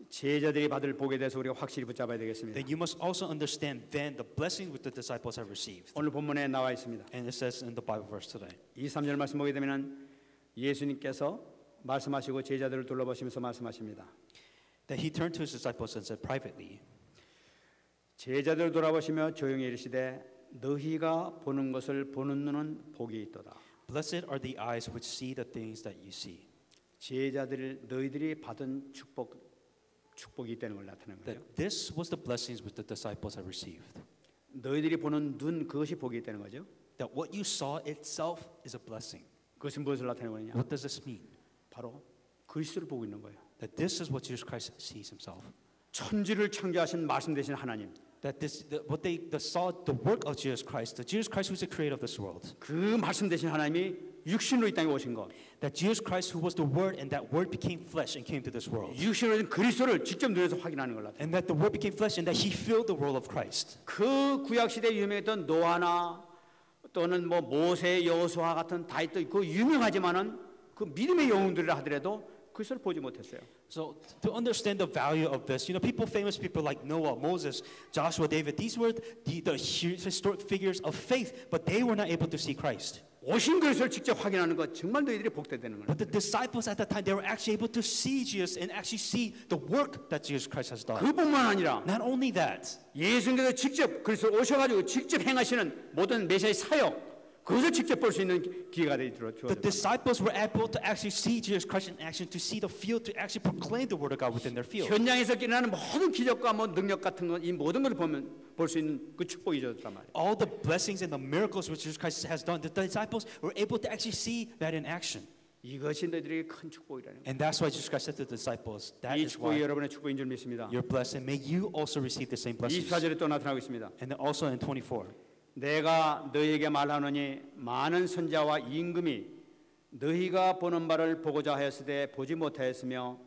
제자들이 받을 복에 대해서 우리가 확실히 붙잡아야 되겠습니다. Then you must also understand then the blessing which the disciples have received. 오늘 본문에 나와 있습니다. And it says in the Bible verse today. 2, 3절 말씀 보게 되면은 예수님께서 말씀하시고 제자들을 둘러보시면서 말씀하십니다. That he turned to his disciples and said privately, 제자들을 돌아보시며 조용히 이르시되 너희가 보는 것을 보는 눈은 복이 있도다. Blessed are the eyes which see the things that you see. 제자들 너희들이 받은 축복이 있다는 걸 나타내는 거예요. That this was the blessings which the disciples have received. 너희들이 보는 눈 그것이 복이 있다는 거죠. That what you saw itself is a blessing. 그것은 무엇을 나타내는 거냐? What does this mean? 바로 그리스도를 보고 있는 거예요. That this is what Jesus Christ sees himself. 천지를 창조하신 말씀 되신 하나님. That what they saw the work of Jesus Christ, the Jesus Christ who is the creator of this world. 그 말씀 되신 하나님이 육신으로 이 땅에 오신 것. That Jesus Christ who was the word and that word became flesh and came to this world. 육신으로 된 그리스도를 직접 눈에서 확인하는 걸 나타내요. And that the word became flesh and that he filled the role of Christ. 그 구약 시대에 유명했던 노아나 또는 뭐 모세, 여호수아 같은 다윗도 그 유명하지만은 그 믿음의 영웅들이라 하더라도 그것을 보지 못했어요. So to understand the value of this, famous people like Noah, Moses, Joshua, David, these were the historic figures of faith, but they were not able to see Christ. 오신 그리스도를 직접 확인하는 것 정말 너희들이 복되다는 거예요. But the disciples at that time, they were actually able to see Jesus and actually see the work that Jesus Christ has done. 그뿐만 아니라 Not only that, 예수님께서 직접 그리스도 오셔가지고 직접 행하시는 모든 메시아의 사역 그것을 직접 볼 수 있는 기회가 the 주어졌다. disciples were able to actually see Jesus Christ in action, to see the field, to actually proclaim the word of God within their field. 현장에서 일어나는 모든 기적과 뭐 능력 같은 것 이 모든 걸 보면 볼 수 있는 그 축복이 주어졌단 말이에요. All the blessings and the miracles which Jesus Christ has done, the disciples were able to actually see that in action. 이것이 너희들에게 큰 축복이라는 거예요. And that's why Jesus Christ said to the disciples, that 이 is 축복이 why 여러분의 축복인 줄 믿습니다. you're blessed, and may you also receive the same blessings. 24절에 또 나타나고 있습니다. And then also in 24, 내가 너희에게 말하노니 많은 선자와 임금이 너희가 보는 바를 보고자 하였으되 보지 못하였으며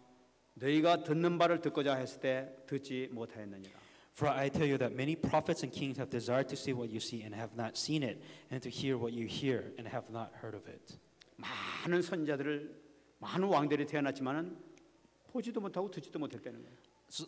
너희가 듣는 바를 듣고자 했을 때 듣지 못하였느니라. for I tell you that many prophets and kings have desired to see what you see and have not seen it, and to hear what you hear and have not heard of it. 많은 선자들을 많은 왕들이 태어났지만은 보지도 못하고 듣지도 못했다는 거예요. So,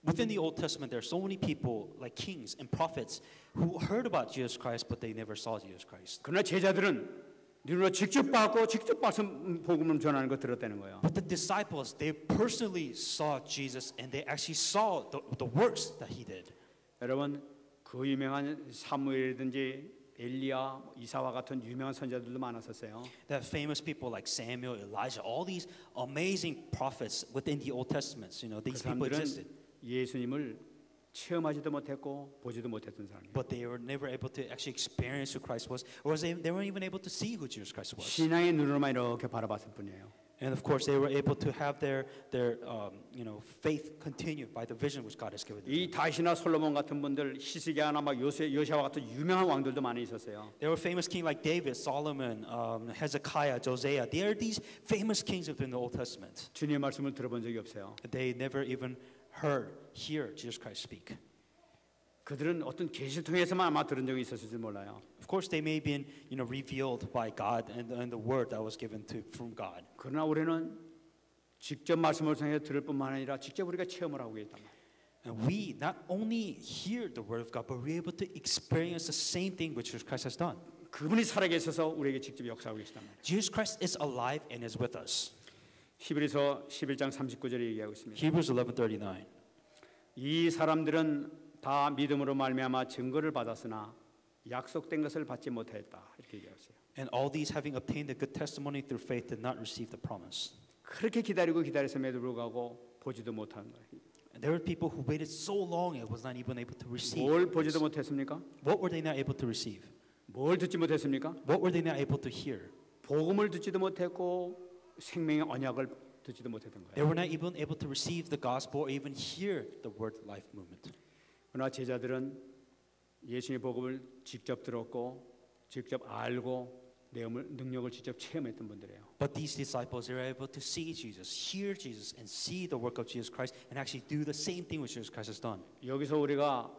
within the Old Testament, there are so many people like kings and prophets who heard about Jesus Christ, but they never saw Jesus Christ. 그러나 제자들은 눈으로 직접 봤고 직접 말씀 복음을 전하는 거 들었다는 거예요. But the disciples, they personally saw Jesus, and they actually saw the works that he did. 여러분 그 유명한 사무엘이든지 엘리야, 이사와 같은 유명한 선자들도 많았었어요. That famous people like Samuel, Elijah, all these amazing prophets within the Old Testament, 그 these people existed. 사람들은 예수님을 체험하지도 못했고 보지도 못했던 사람이에요. But they were never able to actually experience who Christ was, or they weren't even able to see who Jesus Christ was. 신앙의 눈으로만 이렇게 바라봤을 뿐이에요. And of course, they were able to have their faith continued by the vision which God has given them. 이 다윗이나 솔로몬 같은 분들, 히스기야나 막 요시아와 같은 유명한 왕들도 많이 있었어요. There were famous kings like David, Solomon, Hezekiah, Josiah. They are these famous kings within the Old Testament. 주님의 말씀을 들어본 적이 없어요. They never even hear Jesus Christ speak. 그들은 어떤 계시를 통해서만 아마 들은 적이 있었을지 몰라요. Of course, they may have been, revealed by God and the word that was given from God. 그러나 우리는 직접 말씀을 통해 들을 뿐만 아니라 직접 우리가 체험을 하고 있단 말이에요. And we not only hear the word of God, but we're able to experience the same thing which Jesus Christ has done. 그분이 살아계셔서 우리에게 직접 역사하고 계시단 말이에요. Jesus Christ is alive and is with us. 히브리서 11장 39절에 얘기하고 있습니다. Hebrews 11:39. 이 사람들은 다 믿음으로 말미암아 증거를 받았으나 약속된 것을 받지 못했다. 이렇게 얘기하세요. And all these having obtained a good testimony through faith did not receive the promise. 그렇게 기다렸음에도 불구하고 보지도 못하는 거예요. And there were people who waited so long and was not even able to receive. 뭘 보지도 못했습니까? What were they not able to receive? 뭘 듣지 못했습니까? What were they not able to hear? 복음을 듣지도 못했고 생명의 언약을 듣지도 못했던 They 거예요. were not even able to receive the gospel or even hear the word life movement. 그러나 제자들은 예수님의 복음을 직접 들었고 직접 알고 내용을 능력을 직접 체험했던 분들이에요. But these disciples, they were able to see Jesus, hear Jesus, and see the work of Jesus Christ, and actually do the same thing which Jesus Christ has done. 여기서 우리가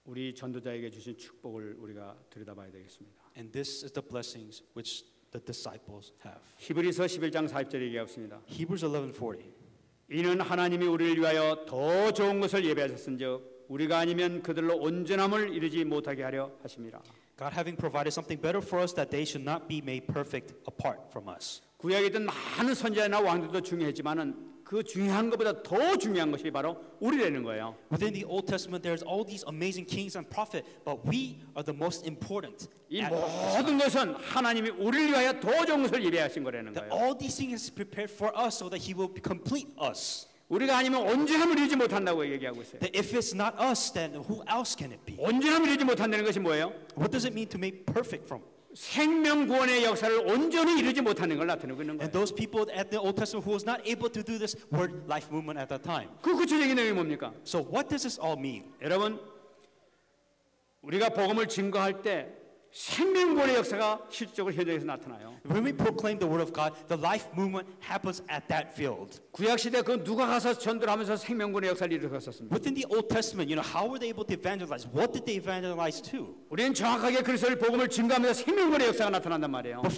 우리 전도자에게 주신 축복을 우리가 들여다봐야 되겠습니다. And this is the blessings which the disciples have. 히브리서 11장 40절에 얘기하습니다. Hebrews 11:40. 이는 하나님이 우리를 위하여 더 좋은 것을 예배하셨은즉 우리가 아니면 그들로 온전함을 이루지 못하게 하려 하심이라. God having provided something better for us that they should not be made perfect apart from us. 구약에 있던 많은 선지자나 왕들도 중요했지만은 그 중요한 것보다 더 중요한 것이 바로 우리라는 거예요. Within the Old Testament, there's all these amazing kings and prophets, but we are the most important. 이 모든 것은 하나님이 우리를 위하여 더 좋은 것을 예배하신 거라는 That 거예요. all these things is prepared for us so that He will complete us. 우리가 아니면 온전함을 이루지 못한다고 얘기하고 있어요. That if it's not us, then who else can it be? 온전함을 이루지 못한다는 것이 뭐예요? What does it mean to make perfect from? 생명 구원의 역사를 온전히 이루지 못하는 걸 나타내고 있는 거예요. And those people at the Old Testament who was not able to do this word life movement at that time. 그 구체적인 내용이 뭡니까? So what does this all mean? 여러분, 우리가 복음을 증거할 때 생명구원의 역사가 실질적으로 현장에서 나타나요. When we proclaim the word of God, the life movement happens at that field. 구약 시대 그 누가 가서 전도를 하면서 생명구원의 역사를 이루었었습니다. Within the Old Testament, how were they able to evangelize? What did they evangelize to? 우리는 정확하게 그리스도의 복음을 증거하면서 생명구원의 역사가 나타난단 말이에요. But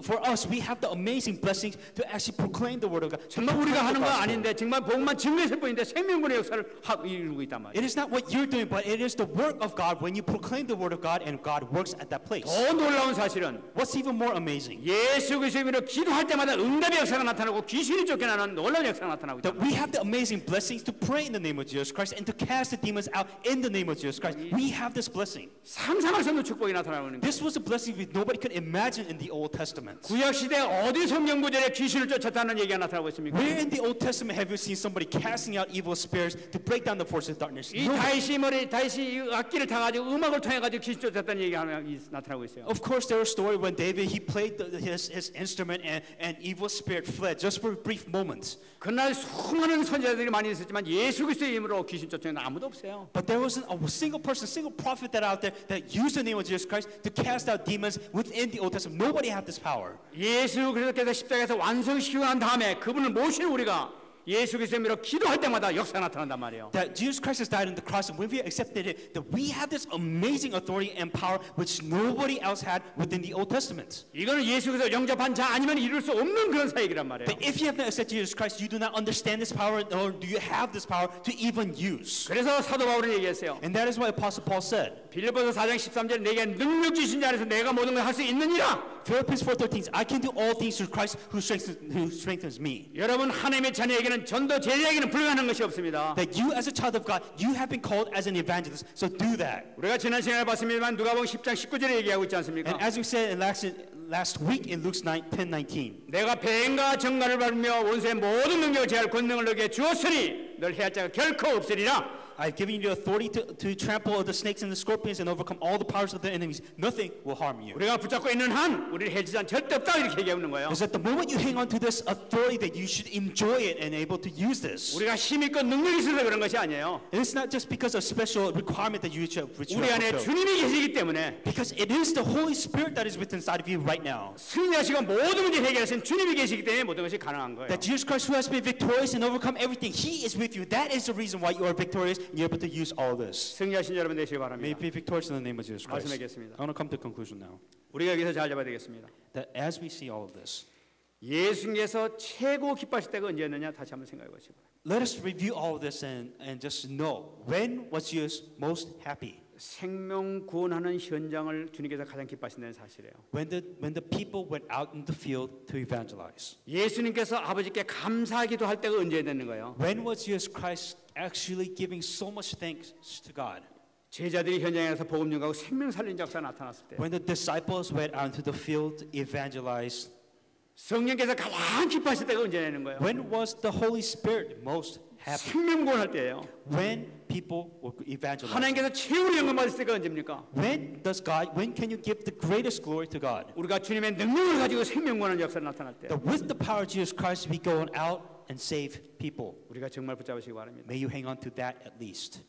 for us, we have the amazing blessings to actually proclaim the word of God. 정말 우리가 하는 건 아닌데 정말 복음만 증거했을 뿐인데 생명구원의 역사를 이루고 있단 말이에요. It is not what you're doing, but it is the work of God when you proclaim the word of God and God works at that place. 더 놀라운 사실은 What's even more amazing? 예수 그리스도의 이름으로 기도할 때마다 응답의 역사가 나타나고 귀신이 쫓겨나는 놀라운 역사가 나타나고 That 있다. we have the amazing blessings to pray in the name of Jesus Christ and to cast the demons out in the name of Jesus Christ. We have this blessing. 상상할 수 없는 축복이 나타나고 있는 거예요. This was a blessing that nobody could imagine in the Old Testament. 구약 시대 어디 성경 구절에 귀신을 쫓았다는 얘기가 나타나고 있습니까? Where in the Old Testament have you seen somebody casting out evil spirits to break down the forces of darkness? 이 다윗이 악기를 타가지고 음악을 통해 가지고 귀신 쫓았다는 얘기가 나타나고 있어요. Of course, there was a story when David he played his instrument and evil spirit fled just for brief moments. 그날 수많은 선지자들이 많이 있었지만 예수 그리스도의 이름으로 귀신 쫓아내는 아무도 없어요. But there wasn't a single person, single prophet that out there that used the name of Jesus Christ to cast out demons within the Old Testament. Nobody had this power. 예수 그리스도께서 십자가에서 완성시키고 난 다음에 그분을 모신 우리가 예수 그리스도의 이름으로 기도할 때마다 역사가 나타난단 말이에요. That Jesus Christ has died on the cross, and when we accepted it, that we have this amazing authority and power which nobody else had within the Old Testament. 이거는 예수 그리스도 영접한 자 아니면 이룰 수 없는 그런 사역이란 말이에요. But if you have not accepted Jesus Christ, you do not understand this power, nor do you have this power to even use. 그래서 사도 바울은 얘기했어요. And that is why Apostle Paul said, 빌립보서 4장 13절에 내게 능력 주신 자 안에서 내가 모든 걸 할 수 있느니라. Philippians 4:13, I can do all things through Christ who strengthens me. 여러분 하나님의 자녀에게는 전도 제자에게는 불가능한 것이 없습니다. That you as a child of God, you have been called as an evangelist, so do that. 우리가 지난 시간에 봤습니다만 누가복음 10장 19절에 얘기하고 있지 않습니까? And as we said in last week in Luke 10:19, 내가 뱀과 정갈을 밟으며 원수의 모든 능력을 제할 권능을 너에게 주었으니 널 해할 자가 결코 없으리라. I've given you the authority to trample the snakes and the scorpions and overcome all the powers of the enemies. Nothing will harm you. 우리가 붙잡고 있는 한 우리를 해치지 않 절대 없다 이렇게 얘기하는 거예요. Because at the moment you hang on to this authority, that you should enjoy it and able to use this. 우리가 힘 있고 능력이 있어서 그런 것이 아니에요. And it's not just because of special requirement that you should 우리 안에 주님이 계시기 때문에 because it is the Holy Spirit that is within inside of you right now. 승리하시고 모든 문제 해결하신 주님이 계시기 때문에 모든 것이 가능한 거예요. That Jesus Christ, who has been victorious and overcome everything, He is with you. That is the reason why you are victorious and you're able to use all this. 승리하신 여러분 되시기 May you 바랍니다. be victorious in the name of Jesus Christ. 말씀하겠습니다. I want to come to a conclusion now. 우리가 여기서 잘 잡아야 되겠습니다. That as we see all of this, 예수님께서 최고 기뻐하실 때가 언제였느냐 다시 한번 생각해 보시기 바랍니다. let us review all of this and just know when was Jesus most happy. 생명 구원하는 현장을 주님께서 가장 기뻐하신다는 사실이에요. When the people went out in the field to evangelize. 예수님께서 아버지께 감사하기도 할 때가 언제 되는 거예요? When was Jesus Christ actually giving so much thanks to God? 제자들이 현장에서 복음 전하고 생명 살린 작사 나타났을 때. When the disciples went out into the field to evangelize. 성령께서 가장 기뻐하실 때가 언제 되는 거예요? When was the Holy Spirit most happy? 생명 구원할 때예요. When people were evangelizing. 하나님께서 최후의 영광 받을 때가 언제입니까? When can you give the greatest glory to God? 우리가 주님의 능력을 가지고 생명 구원하는 역사를 나타날 때. That with the power of Jesus Christ we go out and save people. 우리가 정말 붙잡으시기 바랍니다. May you hang on to that at least.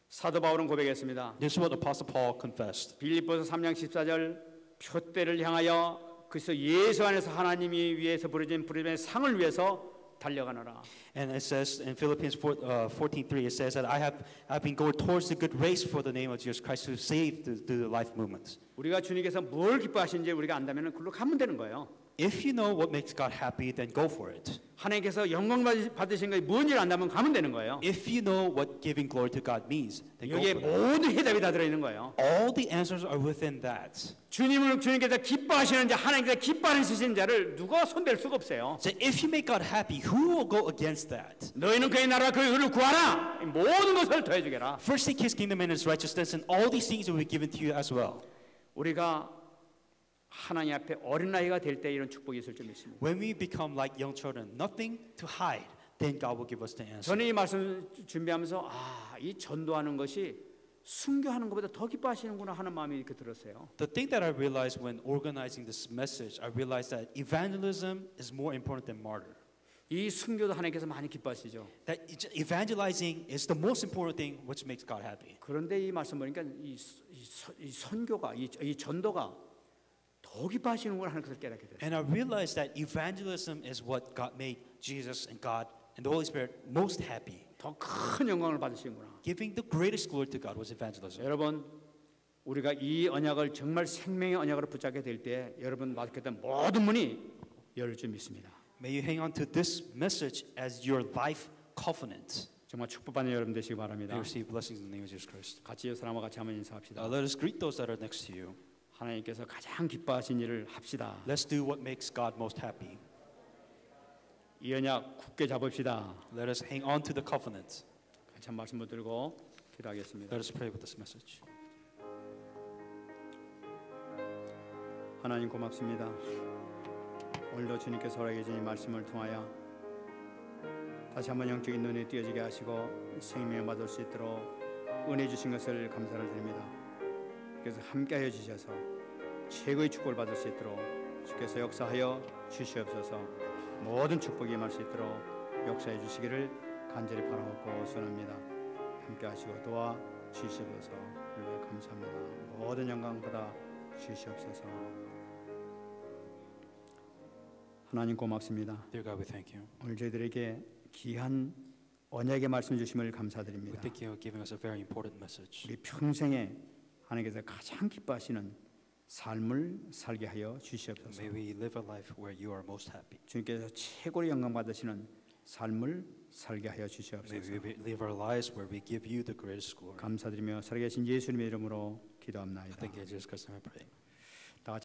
사도 바울은 고백했습니다. This is what Apostle Paul confessed. 빌립보서 3장 14절 표대를 향하여 그래서 예수 안에서 하나님이 위해서 부르짖은 부르짖음의 상을 위해서 달려가노라. And it says in Philippians 14:3 it says that I've been going towards the good race for the name of Jesus Christ to save the life movement. 우리가 주님께서 뭘 기뻐하시는지 우리가 안다면 그걸로 가면 되는 거예요. If you know what makes God happy, then go for it. 하나님께서 영광 받으신 것이 뭔지를 안다면 가면 되는 거예요. If you know what giving glory to God means, then go 여기에 for it. 모든 해답이 다 들어 있는 거예요. All the answers are within that. 주님께서 기뻐하시는 자, 하나님께서 기뻐하시는 자를 누가 손댈 수가 없어요. So if you make God happy, who will go against that? 너희는 그의 나라와 그의 의를 구하라. 모든 것을 더해 주게라. First seek His kingdom and His righteousness, and all these things will be given to you as well. 우리가 하나님 앞에 어린아이가 될 때 이런 축복이 있을 줄 믿습니다. When we become like young children, nothing to hide, then God will give us the answer. 저는 이 말씀 준비하면서 이 전도하는 것이 순교하는 것보다 더 기뻐하시는구나 하는 마음이 이렇게 들었어요. The thing that I realized when organizing this message, I realized that evangelism is more important than martyr. 이 순교도 하나님께서 많이 기뻐하시죠. That evangelizing is the most important thing which makes God happy. 그런데 이 말씀 보니까 이 선교가 이 전도가 더 기뻐하시는구나 하는 것을 깨닫게 됐어요. And I realized that evangelism is what God made Jesus and God and the Holy Spirit most happy. 더 큰 영광을 받으시는구나. Giving the greatest glory to God was evangelism. 여러분, 우리가 이 언약을 정말 생명의 언약으로 붙잡게 될 때 여러분 맡겼던 모든 문이 열릴 줄 믿습니다. May you hang on to this message as your life covenant. 정말 축복받는 여러분 되시기 May 바랍니다. you receive blessings in the name of Jesus Christ. 같이 사람과 같이 한번 인사합시다. Let us greet those that are next to you. 하나님께서 가장 기뻐하신 일을 합시다. Let's do what makes God most happy. 이 언약 굳게 잡읍시다. Let us hang on to the covenant. 같이 한 말씀 드리고 기도하겠습니다. Let us pray with this message. 하나님 고맙습니다. 오늘도 주님께서 허락해 주신 이 말씀을 통하여 다시 한번 영적인 눈이 띄어지게 하시고 생명을 받을 수 있도록 은혜 주신 것을 감사를 드립니다. 그래서 함께하여 주셔서 최고의 축복을 받을 수 있도록 주께서 역사하여 주시옵소서. 모든 축복이 임할 수 있도록 역사해 주시기를 간절히 바라옵고 소원합니다. 함께하시고 도와 주시옵소서. 우리 감사합니다. 모든 영광 받아 주시옵소서. 하나님 고맙습니다. Dear God, we thank you. 오늘 저희들에게 귀한 언약의 말씀 주심을 감사드립니다. We thank you for giving us a very important message. 우리 평생에 하나님께서 가장 기뻐하시는 삶을 살게 하여 주시옵소서. May we live a life where you are most happy. 주님께서 최고로 영광 받으시는 삶을 살게 하여 May 주시옵소서. we live our lives where we give you the greatest glory. 감사드리며 살아계신 예수님의 이름으로 기도합나이다. Thank you, Jesus Christ, and I pray.